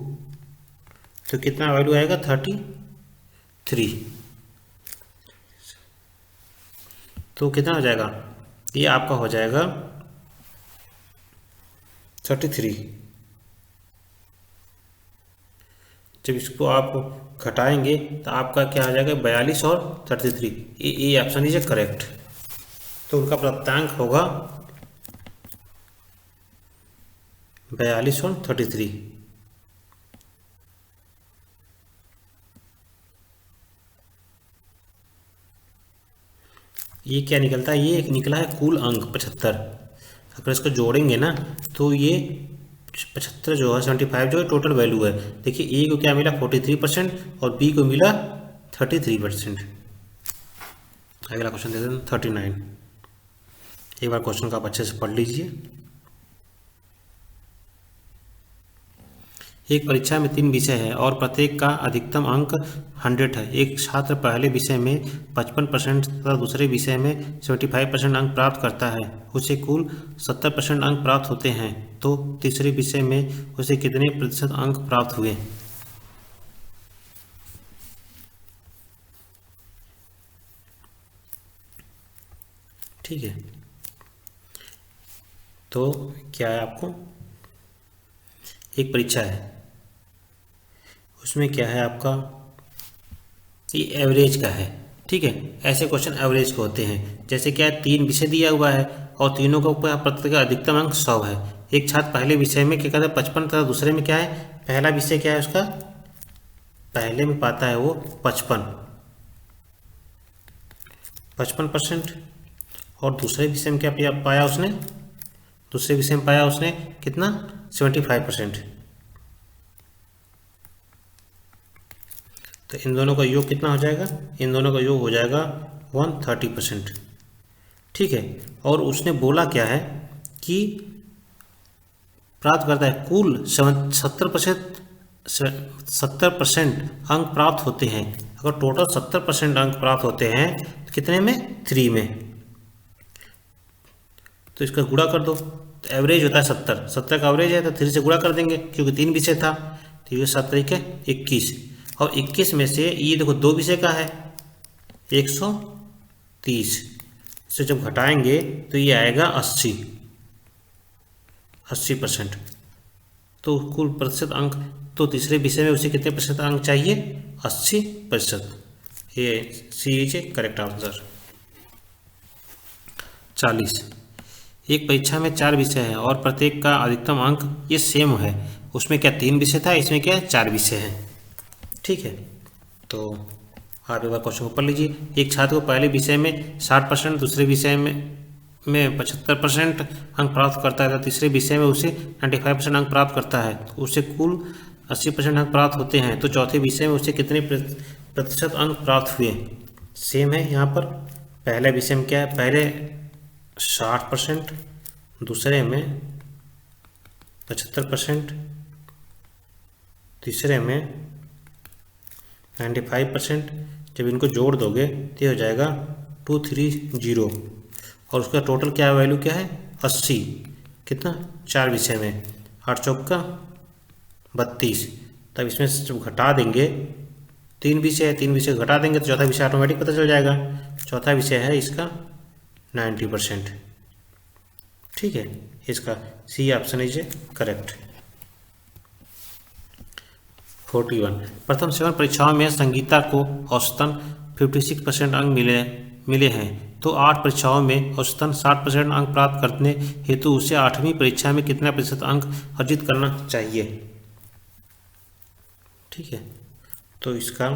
तो कितना वैल्यू आएगा 33, तो कितना हो जाएगा, ये आपका हो जाएगा 33। जब इसको आप घटाएंगे तो आपका क्या हो जाएगा 42 और 33, ये ऑप्शन इज करेक्ट। तो उनका प्राप्तांक होगा 42 और 33। ये क्या निकलता है, ये निकला है कुल अंक 75। अगर इसको जोड़ेंगे ना तो ये 75 जो है 75 जो है टोटल वैल्यू है। देखिए ए को क्या मिला 43% और बी को मिला 33%। अगला क्वेश्चन देते हैं 39। एक बार क्वेश्चन का आप अच्छे से पढ़ लीजिए। एक परीक्षा में 3 विषय है और प्रत्येक का अधिकतम अंक 100 है। एक छात्र पहले विषय में 55% तथा दूसरे विषय में 75% अंक प्राप्त करता है, उसे कुल 70% अंक प्राप्त होते हैं, तो तीसरे विषय में उसे कितने प्रतिशत अंक प्राप्त हुए। ठीक है, तो क्या है, आपको एक परीक्षा है, उसमें क्या है आपका ये एवरेज का है। ठीक है, ऐसे क्वेश्चन एवरेज के होते हैं। जैसे क्या है 3 विषय दिया हुआ है और तीनों का प्रत्येक का अधिकतम अंक 100 है। एक छात्र पहले विषय में क्या कहता है 55 तथा दूसरे में क्या है, पहला विषय क्या है उसका पहले में पाता है वो 55% और दूसरे विषय में क्या पाया उसने, दूसरे विषय में पाया उसने कितना 75%। तो इन दोनों का योग कितना हो जाएगा, इन दोनों का योग हो जाएगा 130%। ठीक है, और उसने बोला क्या है कि प्राप्त करता है कुल 70% अंक प्राप्त होते हैं। अगर टोटल 70% अंक प्राप्त होते हैं तो कितने में 3 में, तो इसका गुणा कर दो, तो एवरेज होता है 70 का एवरेज है तो 3 से गुणा कर देंगे क्योंकि 3 विषय था, तो ये 7 तरीके 21 और 21 में से ये देखो 2 विषय का है 130 से जब घटाएंगे तो ये आएगा 80%। तो कुल प्रतिशत अंक, तो तीसरे विषय में उसे कितने प्रतिशत अंक चाहिए 80%। ये सी इज ए करेक्ट आंसर। 40। एक परीक्षा में 4 विषय हैं और प्रत्येक का अधिकतम अंक ये सेम है। उसमें क्या 3 विषय था, इसमें क्या 4 विषय हैं। ठीक है, तो आप एक बार क्वेश्चन को पढ़ लीजिए। एक छात्र को पहले विषय में 60%, दूसरे विषय में 75% अंक प्राप्त करता है, तो तीसरे विषय में उसे 95% अंक प्राप्त करता है, तो उसे कुल 80% अंक प्राप्त होते हैं तो चौथे विषय में उसे कितने प्रतिशत अंक प्राप्त हुए। सेम है यहाँ पर, पहले विषय में क्या है, पहले 60%, दूसरे में 75%, तीसरे में 95%। जब इनको जोड़ दोगे तो हो जाएगा 230 और उसका टोटल क्या वैल्यू क्या है 80। कितना, 4 विषय में, 8 चौका 32। तब इसमें से जब घटा देंगे, 3 विषय है, 3 विषय घटा देंगे तो चौथा विषय ऑटोमेटिक पता चल जाएगा। चौथा विषय है इसका 90%। ठीक है, इसका सी ऑप्शन इज करेक्ट। 41 प्रथम 7 परीक्षाओं में संगीता को औसतन 56% अंक मिले हैं तो 8 परीक्षाओं में औसतन 60% अंक प्राप्त करने हेतु उसे 8वीं परीक्षा में कितना प्रतिशत अंक अर्जित करना चाहिए। ठीक है, तो इसका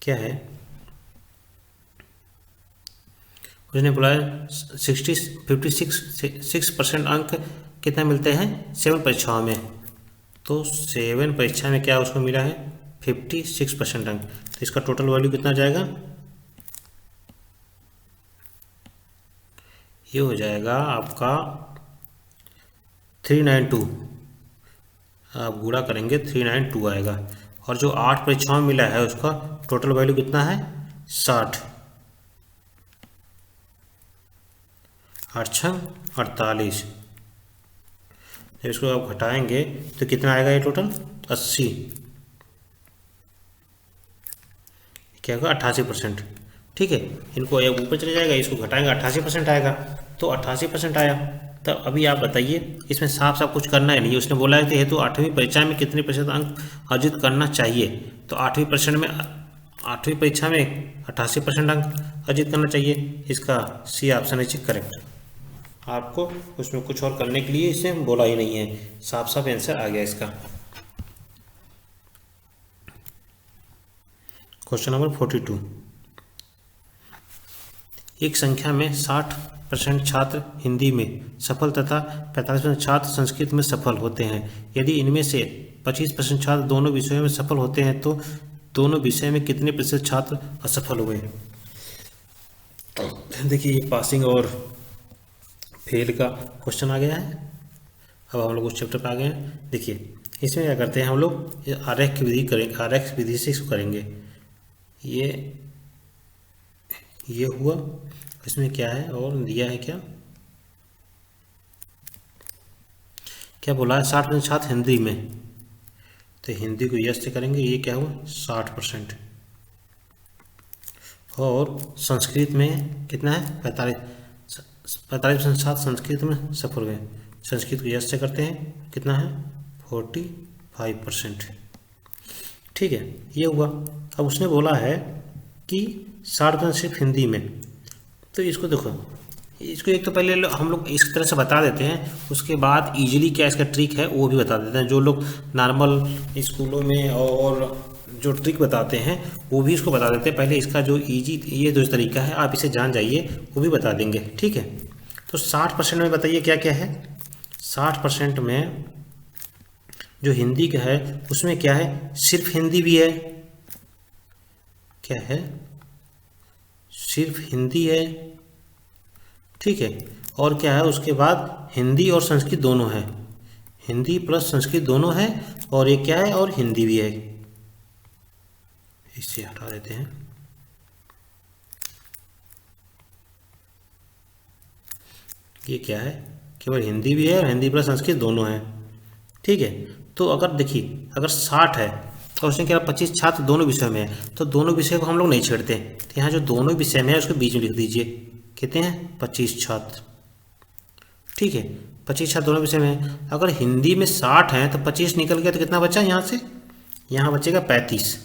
क्या है, उसने बोला 56% अंक कितना मिलते हैं 7 परीक्षाओं में, तो 7 परीक्षा में क्या उसको मिला है 56% अंक। तो इसका टोटल वैल्यू कितना जाएगा, ये हो जाएगा आपका 392। आप गुणा करेंगे 392 आएगा। और जो 8 परीक्षाओं में मिला है उसका टोटल वैल्यू कितना है 60, 8 छंग 48। जब इसको आप घटाएंगे तो कितना आएगा ये टोटल 80, क्या होगा 88%। ठीक है, इनको ये ऊपर चले जाएगा, इसको घटाएंगे 88% आएगा, तो 88% आया। तब अभी आप बताइए, इसमें साफ साफ कुछ करना है नहीं, उसने बोला है कि हेतु 8वीं परीक्षा में कितने प्रतिशत अंक अर्जित करना चाहिए, तो 8वीं परीक्षा में 88% अंक अर्जित करना चाहिए। इसका सी ऑप्शन इज करेक्ट। आपको उसमें कुछ और करने के लिए इसे बोला ही नहीं है, साफ साफ आंसर आ गया इसका। क्वेश्चन नंबर 42, एक संख्या में 60% छात्र हिंदी में सफल तथा 45% छात्र संस्कृत में सफल होते हैं। यदि इनमें से 25% छात्र दोनों विषयों में सफल होते हैं तो दोनों विषय में कितने प्रतिशत छात्र असफल हुए। देखिए, ये पासिंग और फेल का क्वेश्चन आ गया है। अब हम लोग उस चैप्टर पे आ गए हैं। देखिए, इसमें क्या करते हैं हम लोग, आरेख की विधि करेंगे, आरेख विधि से इसको करेंगे। ये हुआ, इसमें क्या है और दिया है क्या बोला है 60% छात्र हिंदी में, तो हिंदी को यस से करेंगे। ये क्या हुआ 60%। और संस्कृत में कितना है 45% छात्र संस्कृत में सफल हुए, संस्कृत को यस से करते हैं, कितना है 45%। ठीक है, ये हुआ। अब उसने बोला है कि 60% सिर्फ हिंदी में, तो इसको देखो, इसको एक तो पहले हम लोग इस तरह से बता देते हैं, उसके बाद इजीली क्या इसका ट्रिक है वो भी बता देते हैं। जो लोग नॉर्मल स्कूलों में और जो ट्रिक बताते हैं वो भी इसको बता देते हैं। पहले इसका जो इजी ये जो तरीका है आप इसे जान जाइए, वो भी बता देंगे। ठीक है, तो 60% में बताइए क्या क्या है। 60% में जो हिंदी का है उसमें क्या है, सिर्फ हिंदी भी है, क्या है सिर्फ हिंदी है। ठीक है, और क्या है उसके बाद हिंदी और संस्कृत दोनों है, हिंदी प्लस संस्कृत दोनों है, और ये क्या है और हिंदी भी है। इससे हटा देते हैं। ये क्या है, केवल हिंदी भी है और हिंदी प्लस संस्कृत दोनों है। ठीक है, तो अगर देखिए अगर 60 है और उसने क्या 25 छात्र दोनों विषय में है, तो दोनों विषय को हम लोग नहीं छेड़ते, तो यहाँ जो दोनों विषय में है उसके बीच में लिख दीजिए कितने हैं 25 छात्र। ठीक है, 25 छात्र दोनों विषय में है। अगर हिंदी में 60 हैं तो 25 निकल गया तो कितना बचा यहाँ से, यहाँ बचेगा 35।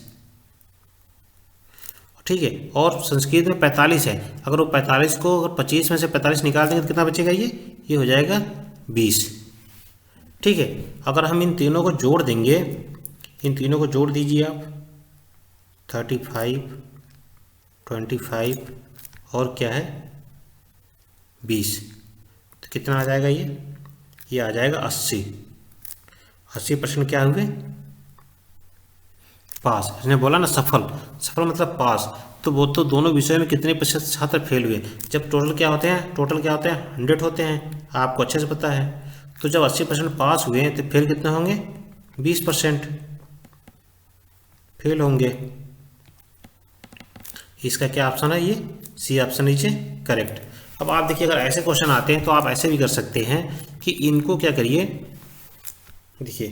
ठीक है, और संस्कृत में 45 है, अगर वो 45 को अगर 25 में से 45 निकाल देंगे तो कितना बचेगा, ये हो जाएगा 20। ठीक है, अगर हम इन तीनों को जोड़ देंगे, इन तीनों को जोड़ दीजिए आप, 35, 25 और क्या है 20, तो कितना आ जाएगा, ये आ जाएगा 80। 80% क्या हुए? पास। इसने बोला ना सफल, सफल मतलब पास, तो वो तो दोनों विषयों में कितने प्रतिशत छात्र फेल हुए? जब टोटल क्या होते हैं, टोटल क्या होते हैं 100 होते हैं, आपको अच्छे से पता है। तो जब 80% पास हुए हैं तो फेल कितने होंगे? 20% फेल होंगे। इसका क्या ऑप्शन है? ये सी ऑप्शन नीचे करेक्ट। अब आप देखिए, अगर ऐसे क्वेश्चन आते हैं तो आप ऐसे भी कर सकते हैं कि इनको क्या करिए, देखिए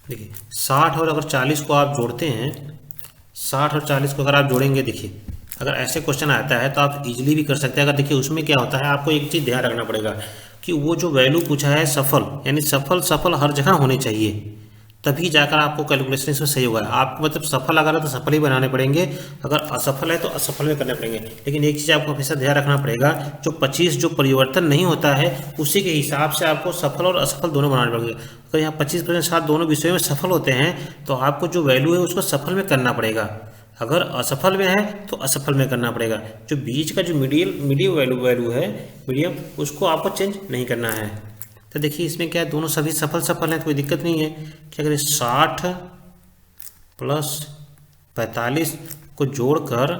देखिए 60 और अगर 40 को आप जोड़ते हैं, 60 और 40 को अगर आप जोड़ेंगे, देखिए अगर ऐसे क्वेश्चन आता है तो आप इजीली भी कर सकते हैं। अगर देखिए उसमें क्या होता है, आपको एक चीज़ ध्यान रखना पड़ेगा कि वो जो वैल्यू पूछा है सफल, यानी सफल सफल हर जगह होने चाहिए, तभी जाकर आपको कैलकुलेशन इसमें सही होगा। आपको मतलब सफल अगर है तो सफल ही बनाने पड़ेंगे, अगर असफल है तो असफल में करने पड़ेंगे। लेकिन एक चीज़ आपको हमेशा ध्यान रखना पड़ेगा, जो 25 जो परिवर्तन नहीं होता है उसी के हिसाब से आपको सफल और असफल दोनों बनाने पड़ेंगे। अगर यहाँ 25% छात्र दोनों विषयों में सफल होते हैं तो आपको जो वैल्यू है उसको सफल में करना पड़ेगा, अगर असफल में है तो असफल में करना पड़ेगा। जो बीच का जो मीडियम वैल्यू है, मीडियम, उसको आपको चेंज नहीं करना है। तो देखिए इसमें क्या है, दोनों सभी सफल सफल हैं तो कोई दिक्कत नहीं है। क्या करें, 60 प्लस 45 को जोड़कर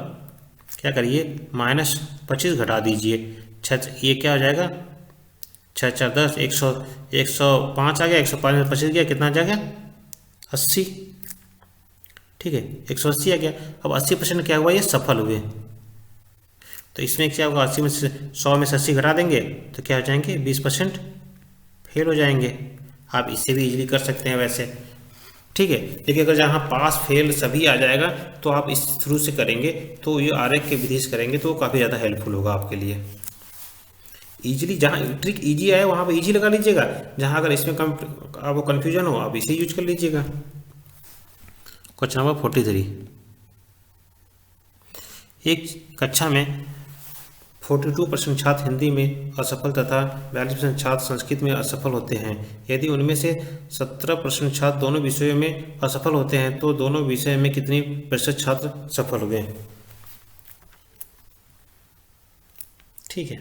क्या करिए, -25 घटा दीजिए। ये क्या हो जाएगा, 6 4 10, 105 आ गया, 105 में 25 गया, कितना आ जाएगा 80। ठीक है, 180 आ गया। अब 80% क्या हुआ, ये सफल हुए। तो इसमें क्या होगा, 80 में से 100 में से 80 घटा देंगे तो क्या हो जाएंगे, 20% फेल हो जाएंगे। आप इससे भी इजीली कर सकते हैं वैसे। ठीक है, देखिए अगर जहाँ पास फेल सभी आ जाएगा तो आप इस थ्रू से करेंगे, तो ये आरेख के विधि से करेंगे तो काफ़ी ज़्यादा हेल्पफुल होगा आपके लिए। इजीली जहाँ ट्रिक इजी आए वहाँ पर इजी लगा लीजिएगा, जहाँ अगर इसमें आपको कन्फ्यूजन हो आप इसे यूज कर लीजिएगा। क्वेश्चन नंबर 43, एक कक्षा में 42% छात्र हिंदी में असफल तथा 42% छात्र संस्कृत में असफल होते हैं। यदि उनमें से 17% छात्र दोनों विषयों में असफल होते हैं तो दोनों विषय में कितनी प्रतिशत छात्र सफल हुए? ठीक है,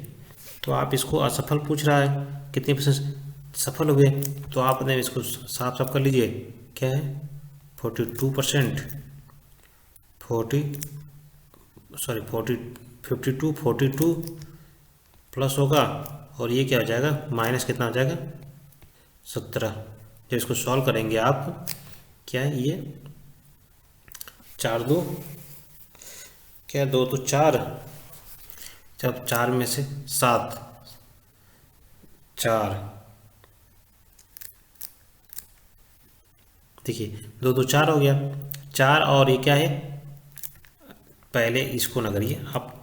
तो आप इसको असफल पूछ रहा है, कितनी प्रतिशत सफल हुए, तो आपने इसको साफ साफ कर लीजिए। क्या है, 42%, 42 प्लस होगा, और ये क्या हो जाएगा, माइनस कितना हो जाएगा, 17। जब इसको सॉल्व करेंगे आप, क्या है ये, 4 2 क्या, 2 तो 4, जब 4 में से 7, 4, देखिए 2 2 4 हो गया, 4, और ये क्या है, पहले इसको ना करिए आप,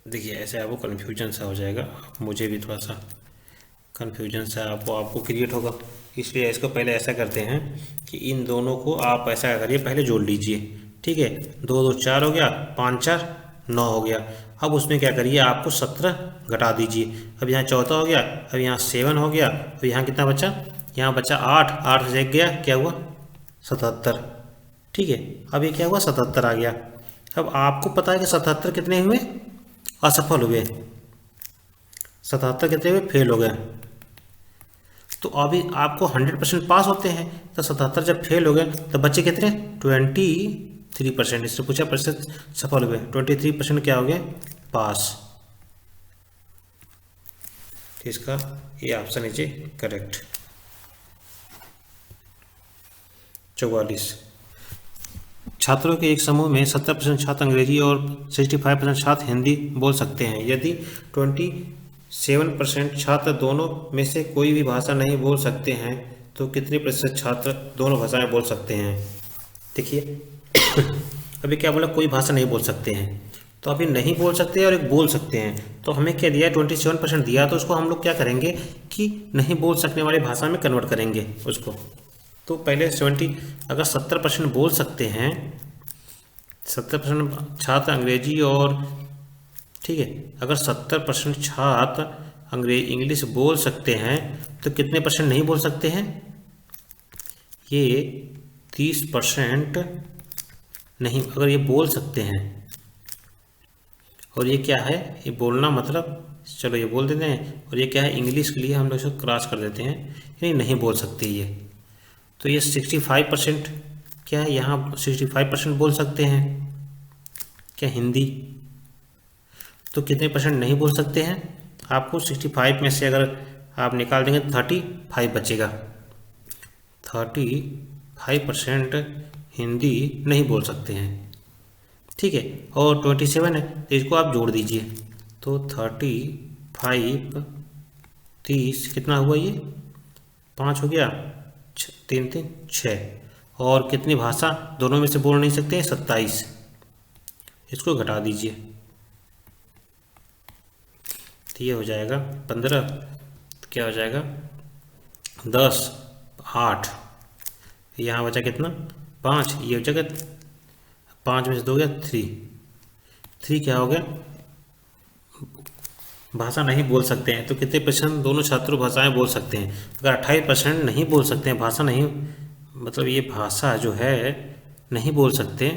देखिए ऐसे आपको कन्फ्यूजन सा हो जाएगा, मुझे भी थोड़ा सा कन्फ्यूजन सा आपको क्रिएट होगा, इसलिए इसको पहले ऐसा करते हैं कि इन दोनों को आप ऐसा करिए, पहले जोड़ लीजिए। ठीक है, 2 2 4 हो गया, 5 4 9 हो गया। अब उसमें क्या करिए, आपको 17 घटा दीजिए। अब यहाँ 14 हो गया, अब यहाँ 7 हो गया, अब यहाँ कितना बचा, यहाँ बचा 8, 8 से 1 गया, क्या हुआ 77। ठीक है, अब ये क्या हुआ, 77 आ गया। अब आपको पता है कि 77 कितने हुए, असफल हुए, 77 कितने हुए, फेल हो गए। तो अभी आपको 100% पास होते हैं, तो 77 जब फेल हो गए तो बच्चे कितने, 23%। इससे पूछा प्रतिशत सफल हुए, 23% क्या हो गए, पास। तो इसका ये ऑप्शन नीचे करेक्ट। 44, छात्रों के एक समूह में 70% छात्र अंग्रेजी और 65% छात्र हिंदी बोल सकते हैं। यदि 27% छात्र दोनों में से कोई भी भाषा नहीं बोल सकते हैं तो कितने प्रतिशत छात्र दोनों भाषाएं बोल सकते हैं? देखिए अभी क्या बोला, कोई भाषा नहीं बोल सकते हैं, तो अभी नहीं बोल सकते और एक बोल सकते हैं, तो हमें क्या दिया, 27% दिया, तो उसको हम लोग क्या करेंगे कि नहीं बोल सकने वाली भाषा में कन्वर्ट करेंगे उसको। तो पहले अगर 70% बोल सकते हैं, 70% छात्र अंग्रेजी और, ठीक है, अगर 70% छात्र इंग्लिश बोल सकते हैं तो कितने परसेंट नहीं बोल सकते हैं, ये 30% नहीं, अगर ये बोल सकते हैं, और ये क्या है, ये बोलना मतलब चलो ये बोल देते हैं, और ये क्या है, इंग्लिश के लिए हम लोग इसको क्रॉस कर देते हैं, यानी नहीं बोल सकते ये। तो ये 65% क्या है, यहाँ 65% बोल सकते हैं क्या हिंदी। तो कितने परसेंट नहीं बोल सकते हैं, आपको 65 में से अगर आप निकाल देंगे तो 35 बचेगा। 35% हिंदी नहीं बोल सकते हैं, ठीक है। और 27 है तो इसको आप जोड़ दीजिए, तो 35 30 कितना हुआ ये, 5 हो गया, 3 3 6, और कितनी भाषा दोनों में से बोल नहीं सकते हैं, 27, इसको घटा दीजिए तो ये हो जाएगा 15, तो क्या हो जाएगा 10 8, यहाँ बचा कितना 5, ये हो जाएगा 5 में से 2 गया 3 क्या हो गया, भाषा नहीं बोल सकते हैं। तो कितने परसेंट दोनों छात्र भाषाएं बोल सकते हैं, अगर 28% नहीं बोल सकते हैं, भाषा नहीं मतलब ये भाषा जो है नहीं बोल सकते,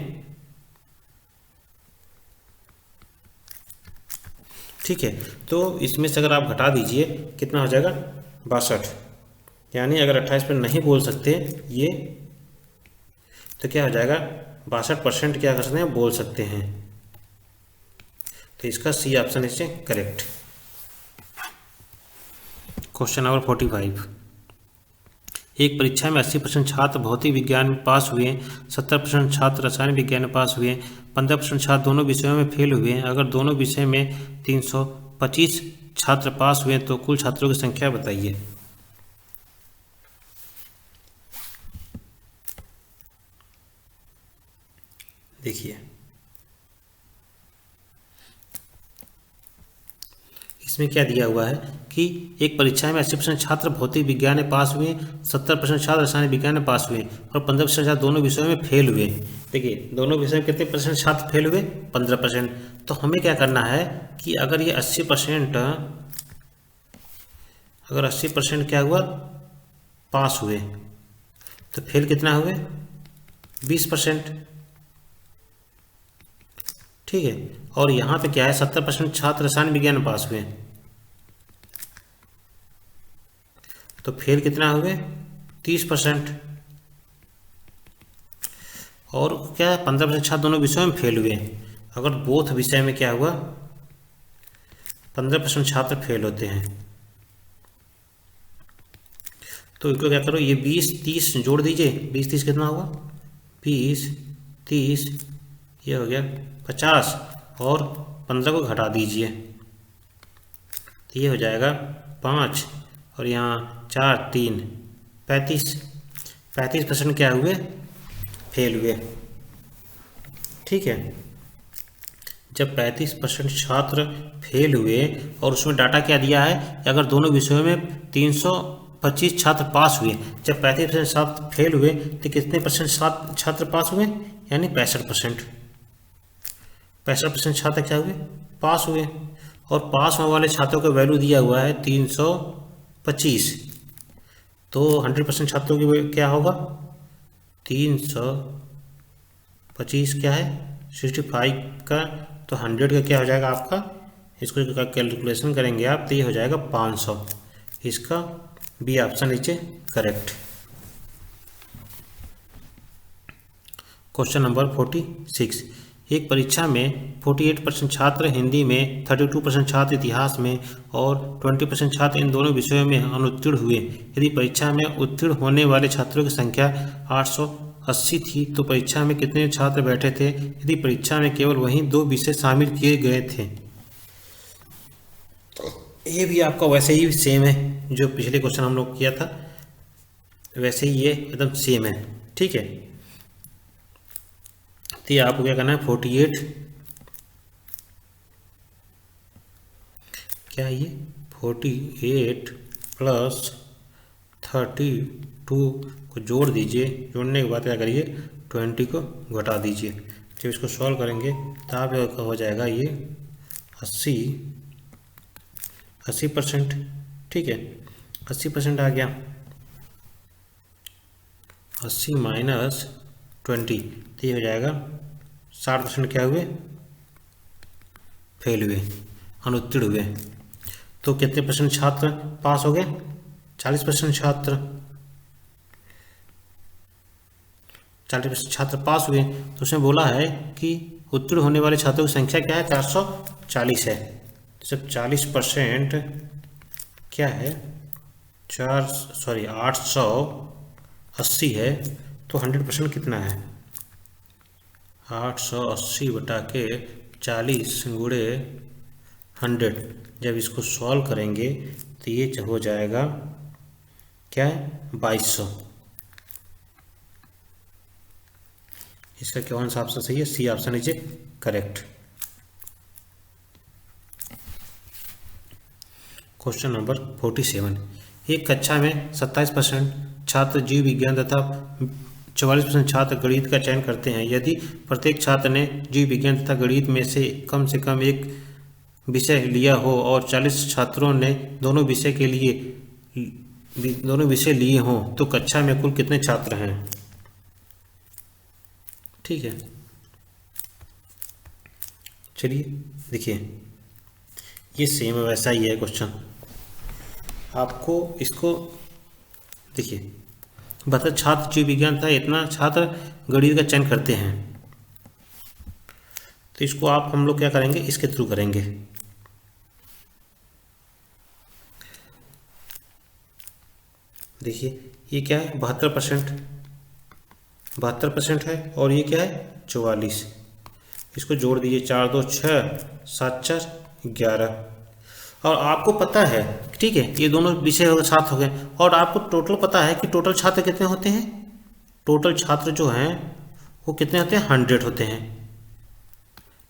ठीक है। तो इसमें से अगर आप घटा दीजिए कितना हो जाएगा 62, यानी अगर 28% नहीं बोल सकते ये, तो क्या हो जाएगा 62% क्या कर सकते हैं, बोल सकते हैं। तो इसका सी ऑप्शन इससे करेक्ट। क्वेश्चन नंबर 45, एक परीक्षा में 80% छात्र भौतिक विज्ञान में पास हुए, 70% छात्र रसायन विज्ञान में पास हुए, 15% छात्र दोनों विषयों में फेल हुए। अगर दोनों विषय में 325 छात्र पास हुए तो कुल छात्रों की संख्या बताइए। देखिए इसमें क्या दिया हुआ है कि एक परीक्षा में 80% छात्र भौतिक विज्ञान में पास हुए, 70% छात्र रसायन विज्ञान में पास हुए और 15% छात्र दोनों विषयों में फेल हुए। देखिए दोनों विषयों में कितने परसेंट छात्र फेल हुए, 15%। तो हमें क्या करना है कि अगर ये 80%, अगर 80% क्या हुआ पास हुए तो फेल कितना हुए 20%, ठीक है। और यहाँ पे क्या है 70% छात्र रसायन विज्ञान में पास हुए तो फेल कितना हुए 30%, और क्या है 15% छात्र दोनों विषयों में फेल हुए। अगर बोथ विषय में क्या हुआ 15% छात्र फेल होते हैं तो इसको क्या करो, ये 20 30 जोड़ दीजिए, 20 30 कितना होगा 20 30, ये हो गया 50, और 15 को घटा दीजिए तो ये हो जाएगा 5, और यहाँ 4 3 35% क्या हुए फेल हुए, ठीक है। जब 35% छात्र फेल हुए और उसमें डाटा क्या दिया है, अगर दोनों विषयों में 325 छात्र पास हुए, जब 35% छात्र फेल हुए तो कितने परसेंट छात्र पास हुए, यानी 65% छात्र क्या हुए पास हुए। और पास होने वाले छात्रों का वैल्यू दिया हुआ है 325, तो 100% छात्रों की क्या होगा 325 क्या है 65 का, तो 100 का क्या हो जाएगा आपका, इसको कैलकुलेशन करेंगे आप तो ये हो जाएगा 500। इसका बी ऑप्शन नीचे करेक्ट। क्वेश्चन नंबर 46, एक परीक्षा में 48% छात्र हिंदी में, 32% छात्र इतिहास में और 20% छात्र इन दोनों विषयों में अनुत्तीर्ण हुए। यदि परीक्षा में उत्तीर्ण होने वाले छात्रों की संख्या 880 थी तो परीक्षा में कितने छात्र बैठे थे यदि परीक्षा में केवल वही 2 विषय शामिल किए गए थे। ये भी आपका वैसे ही सेम है जो पिछले क्वेश्चन हम लोग किया था, वैसे ही ये एकदम सेम है, ठीक है। तो ये आपको क्या करना है 48 क्या है ये 48 प्लस 32 को जोड़ दीजिए, जोड़ने के बाद क्या करिए 20 को घटा दीजिए। जब इसको सॉल्व करेंगे तब हो जाएगा ये 80%, ठीक है। 80% आ गया, 80 माइनस 20 तो ये हो जाएगा 60% क्या हुए फेल हुए, अनुत्तीर्ण हुए। तो कितने परसेंट छात्र पास हो गए? 40% छात्र, 40% छात्र पास हुए। तो उसने बोला है कि उत्तीर्ण होने वाले छात्रों की संख्या क्या है? 440 है। तो जब 40% क्या है? 880 है, तो 100% कितना है? 880 बटा के 40 गुणे 100। जब इसको सॉल्व करेंगे तो ये हो जाएगा क्या है? 2200। इसका कौन सा ऑप्शन सही है? C option is correct. Question number 47। एक कक्षा में 27% छात्र जीव विज्ञान तथा 44% छात्र गणित का चयन करते हैं। यदि प्रत्येक छात्र ने जीव विज्ञान तथा गणित में से कम एक विषय लिया हो और 40 छात्रों ने दोनों विषय लिए हों, तो कक्षा में कुल कितने छात्र हैं? ठीक है, चलिए देखिए, ये सेम वैसा ही है क्वेश्चन। आपको इसको देखिए, बता छात्र जीव विज्ञान था, इतना छात्र गणित का चयन करते हैं। तो इसको हम लोग क्या करेंगे? इसके थ्रू करेंगे। देखिए, ये क्या है? 72% है, और ये क्या है? 44। इसको जोड़ दीजिए, 4 2 6, 7 4 11। और आपको पता है, ठीक है, ये दोनों विषय हो गए, 7 हो गए, और आपको टोटल पता है कि टोटल छात्र कितने होते हैं? टोटल छात्र जो हैं वो कितने होते हैं? 100 होते हैं।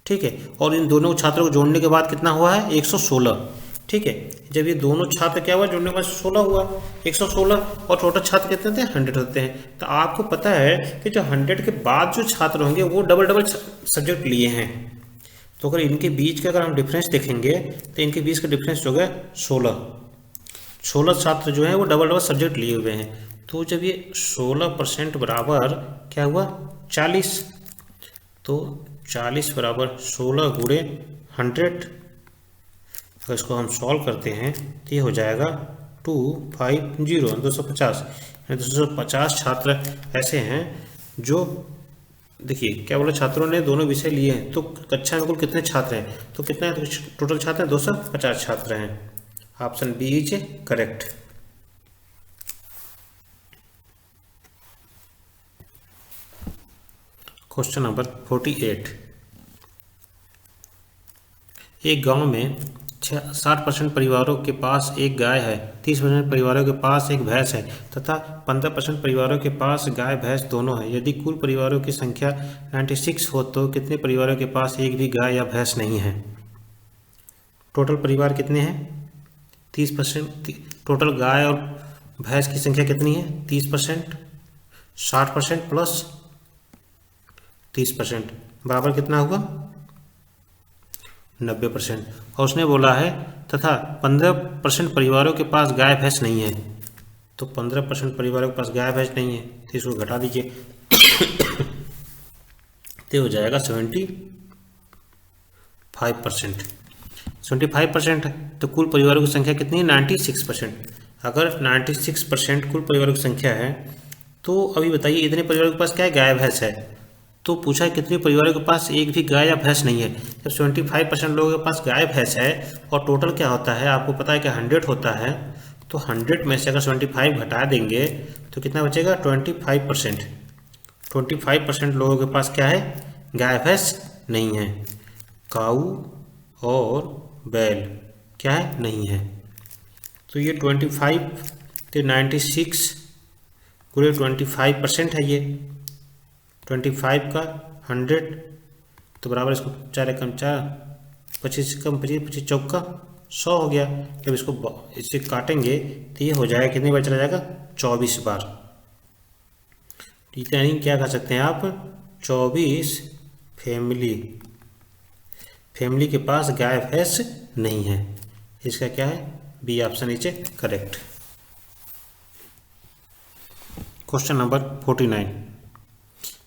ठीक है, और इन दोनों छात्रों को जोड़ने के बाद कितना हुआ है? 116। ठीक है, जब ये दोनों छात्र क्या हुआ? जोड़ने के बाद 16 हुआ, 116, और टोटल छात्र कितने होते हैं? 100 होते हैं। तो आपको पता है कि जो 100 के बाद जो छात्र होंगे वो डबल सब्जेक्ट लिए हैं। तो अगर इनके बीच का हम डिफरेंस देखेंगे तो इनके बीच का डिफरेंस हो गया 16 छात्र जो हैं वो डबल सब्जेक्ट लिए हुए हैं। तो जब ये 16% बराबर क्या हुआ? 40। तो 40 बराबर 16 गुणे 100। अगर इसको हम सॉल्व करते हैं तो ये हो जाएगा 250, 250। 250 छात्र ऐसे हैं जो, देखिए क्या बोला, छात्रों ने दोनों विषय लिए हैं। तो कक्षा में कुल कितने छात्र हैं? तो कितने हैं? तो टोटल छात्र हैं 250 छात्र हैं। Option B is correct. Question number 48। एक गांव में 60% परिवारों के पास एक गाय है, 30% परिवारों के पास एक भैंस है तथा 15% परिवारों के पास गाय भैंस दोनों है। यदि कुल परिवारों की संख्या 96 हो तो कितने परिवारों के पास एक भी गाय या भैंस नहीं है? टोटल परिवार कितने हैं? 30%। टोटल गाय और भैंस की संख्या कितनी है? 30%। 60% प्लस 30% बराबर कितना हुआ? 90%। और उसने बोला है तथा 15% परिवारों के पास गाय भैंस नहीं है। तो 15% परिवारों के पास गाय भैंस नहीं है, तो इसको घटा दीजिए तो हो जाएगा 75%। 75% है, तो कुल परिवारों की संख्या कितनी है? 96%। अगर 96% कुल परिवारों की संख्या है तो अभी बताइए इतने परिवारों के पास क्या है? गाय भैंस है। तो पूछा है कितने परिवारों के पास एक भी गाय या भैंस नहीं है। जब 75% लोगों के पास गाय भैंस है और टोटल क्या होता है आपको पता है कि 100 होता है, तो 100 में से अगर 75 घटा देंगे तो कितना बचेगा? 25%। 25% लोगों के पास क्या है? गाय भैंस नहीं है। काऊ और बैल क्या है? नहीं है। तो ये 25 तो 96 पूरे 25% है। ये 25 का 100 तो बराबर, इसको 4 कम 4, 25 कम 25, 25 चौका 100 हो गया। जब इसको इससे काटेंगे तो ये हो जाएगा, कितनी बार चला जाएगा? 24 बार। ठीक है, यानी क्या कर सकते हैं आप? 24 फैमिली के पास गाय भैंस नहीं है। इसका क्या है? B option is correct. Question number 49।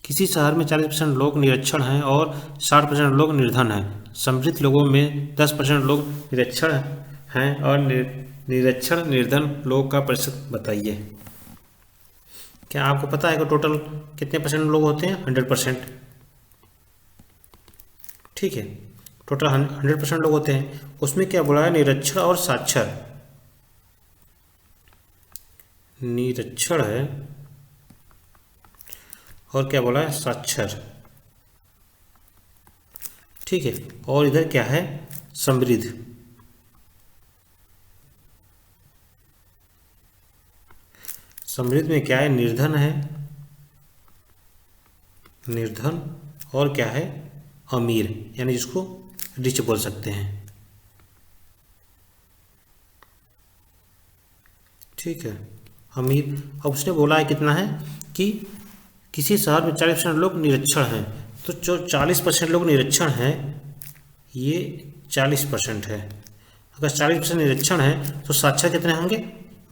किसी शहर में 40% लोग निरक्षर हैं और 60% लोग निर्धन हैं। समृद्ध लोगों में 10% लोग निरक्षर हैं और निरक्षर निर्धन लोगों का प्रतिशत बताइए। क्या आपको पता है कि टोटल कितने परसेंट लोग होते हैं? 100%। ठीक है, टोटल 100% लोग होते हैं। उसमें क्या बोला है? निरक्षर और साक्षर। निरक्षर है और क्या बोला है? साक्षर। ठीक है, और इधर क्या है? समृद्ध। समृद्ध में क्या है? निर्धन है, निर्धन, और क्या है? अमीर, यानी जिसको रिच बोल सकते हैं। ठीक है, अमीर। अब उसने बोला है कितना है कि किसी शहर में 40% लोग निरक्षर हैं, तो जो 40% लोग निरक्षर हैं, ये 40% है। अगर 40% निरक्षर हैं तो साक्षर कितने होंगे?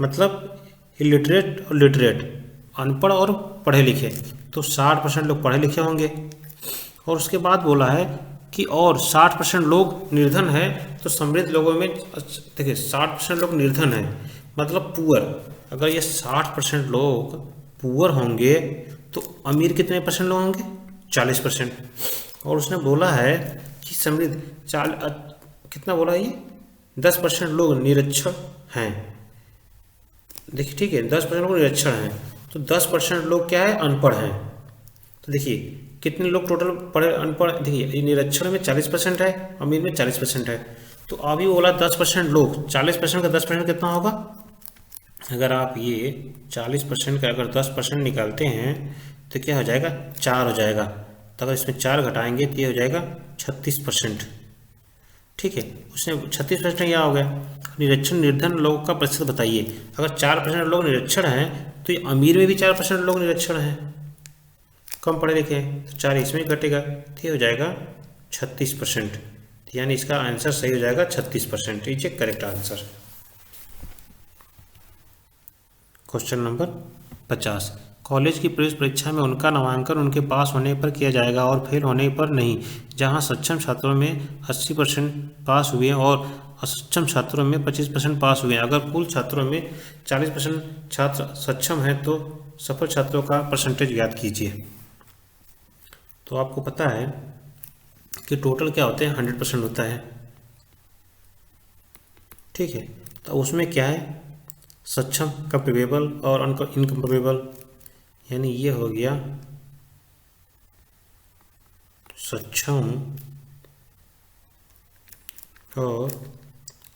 मतलब इलिटरेट और लिटरेट, अनपढ़ और पढ़े लिखे, तो 60% लोग पढ़े लिखे होंगे। और उसके बाद बोला है कि और 60% लोग निर्धन है, तो समृद्ध लोगों में देखिए 60% लोग निर्धन है मतलब पुअर। अगर ये 60% लोग पुअर होंगे तो अमीर कितने परसेंट लोग होंगे? 40%। और उसने बोला है कि समृद्ध कितना बोला ये? 10% लोग निरक्षर हैं। देखिए, ठीक है, 10% लोग निरक्षर हैं, तो 10% लोग क्या है? अनपढ़ हैं। तो देखिए कितने लोग टोटल पढ़े अनपढ़? देखिए ये निरक्षर में 40% है, अमीर में 40% है। तो अभी बोला 10% लोग, 40% का 10% कितना होगा? अगर आप ये 40% का अगर 10% निकालते हैं तो क्या हो जाएगा? 4 हो जाएगा। तो अगर इसमें 4 घटाएंगे तो ये हो जाएगा 36%। ठीक है, उसने 36% यह हो गया। निरक्षर निर्धन लोगों का प्रतिशत बताइए। अगर 4% लोग निरक्षर हैं तो ये अमीर में भी 4% लोग निरक्षर हैं, कम पढ़े लिखे हैं, तो 4 इसमें घटेगा तो ये हो जाएगा 36%। यानी इसका आंसर सही हो जाएगा 36%। ये correct answer. Question number 50। College की प्रवेश परीक्षा में उनका नामांकन उनके पास होने पर किया जाएगा और फेल होने पर नहीं। जहां सक्षम छात्रों में 80% पास हुए और असक्षम छात्रों में 25% पास हुए। अगर कुल छात्रों में 40% छात्र सक्षम हैं तो सफल छात्रों का परसेंटेज ज्ञात कीजिए। तो आपको पता है कि टोटल क्या होते हैं? 100% होता है। ठीक है, तो उसमें क्या है? सक्षम, कंपेरेबल और इनकम्पेरेबल, यानी ये हो गया सक्षम और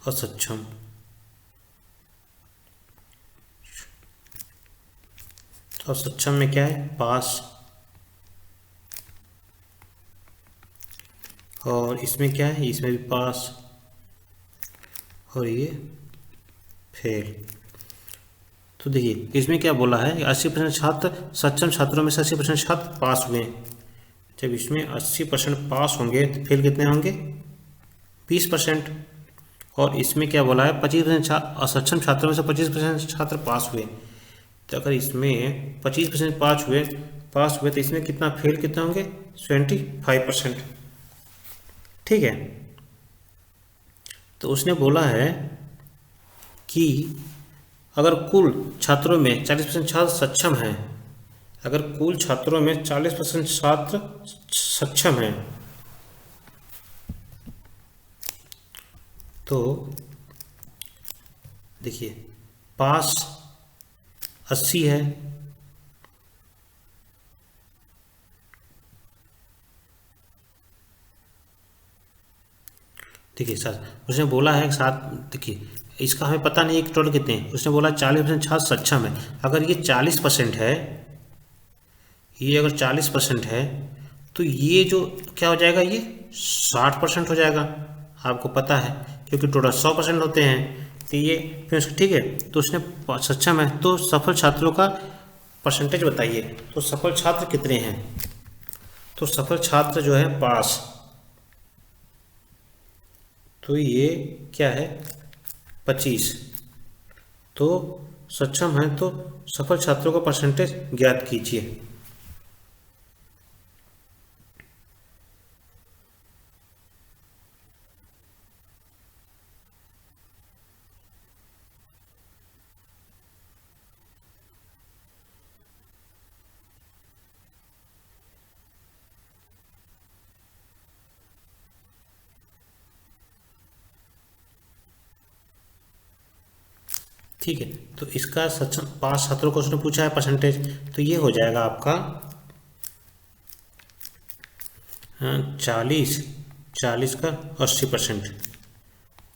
असक्षम। तो सक्षम में क्या है? पास, और इसमें क्या है? इसमें भी पास, और ये फेल। तो देखिए इसमें क्या बोला है? 80% छात्र सक्षम छात्रों में से 80% छात्र पास हुए। जब इसमें 80% पास होंगे तो फेल कितने होंगे? 20%। और इसमें क्या बोला है? 25% असक्षम छात्रों में से 25% छात्र पास हुए। तो अगर इसमें 25% पास हुए तो इसमें कितना फेल कितने होंगे? 25%। ठीक है, तो उसने बोला है कि अगर कुल छात्रों में 40% छात्र सक्षम हैं, अगर कुल छात्रों में 40% छात्र सक्षम हैं तो देखिए पास 80 है, देखिए सर उसने बोला है साथ, देखिए इसका हमें पता नहीं है कि टोटल कितने हैं। उसने बोला 40% छात्र सक्षम है। अगर ये 40% है, ये अगर 40% है तो ये जो क्या हो जाएगा? ये 60% हो जाएगा। आपको पता है क्योंकि टोटल 100% होते हैं। तो ये फिर ठीक है, तो उसने सक्षम है तो सफल छात्रों का परसेंटेज बताइए। तो सफल छात्र कितने हैं? तो सफल छात्र जो है पास, तो ये क्या है? 25। तो सक्षम है तो सफल छात्रों का परसेंटेज ज्ञात कीजिए। ठीक है, तो इसका सच 5 17 क्वेश्चन पूछा है परसेंटेज, तो ये हो जाएगा आपका 40 का 80%।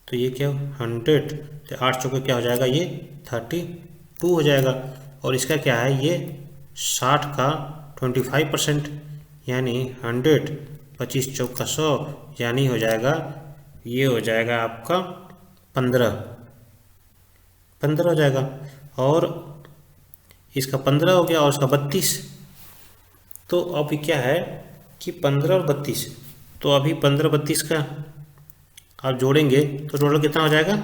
तो ये क्या 100, तो 8 चौके क्या हो जाएगा, ये 32 हो जाएगा। और इसका क्या है, ये 60 का 25%, यानी 100, 25 चौक का 100, यानी हो जाएगा, ये हो जाएगा आपका 15 हो जाएगा। और इसका 15 हो गया और इसका 32। तो अभी क्या है कि 15 और 32, तो अभी 15 32 का आप जोड़ेंगे तो टोटल कितना हो जाएगा,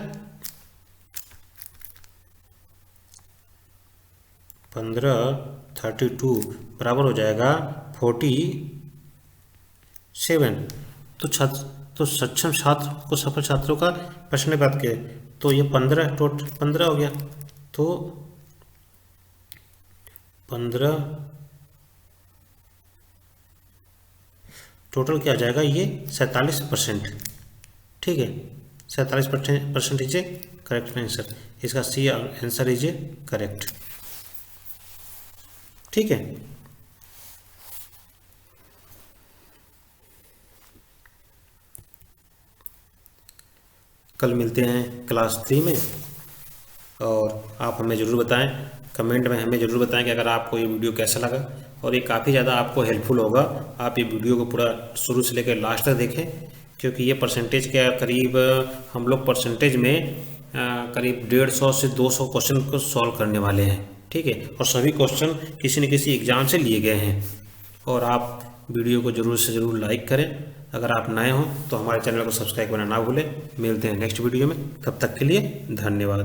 15 32 बराबर हो जाएगा 47। तो सक्षम छात्र को सफल छात्रों का परसेंटेज बात करें तो ये 15 हो गया। तो 15 टोटल क्या हो जाएगा, ये 47%। ठीक है, 47% इज ए करेक्ट आंसर। इसका C answer is a correct. ठीक है, कल मिलते हैं क्लास 3 में। और आप हमें ज़रूर बताएं, कमेंट में हमें ज़रूर बताएं कि अगर आपको ये वीडियो कैसा लगा, और ये काफ़ी ज़्यादा आपको हेल्पफुल होगा। आप ये वीडियो को पूरा शुरू से लेकर लास्ट तक देखें, क्योंकि ये परसेंटेज के करीब हम लोग परसेंटेज में करीब 150 से 200 क्वेश्चन को सॉल्व करने वाले हैं। ठीक है, और सभी क्वेश्चन किसी न किसी एग्ज़ाम से लिए गए हैं। और आप वीडियो को ज़रूर से ज़रूर लाइक करें। अगर आप नए हों तो हमारे चैनल को सब्सक्राइब करना ना भूलें। मिलते हैं नेक्स्ट वीडियो में, तब तक के लिए धन्यवाद।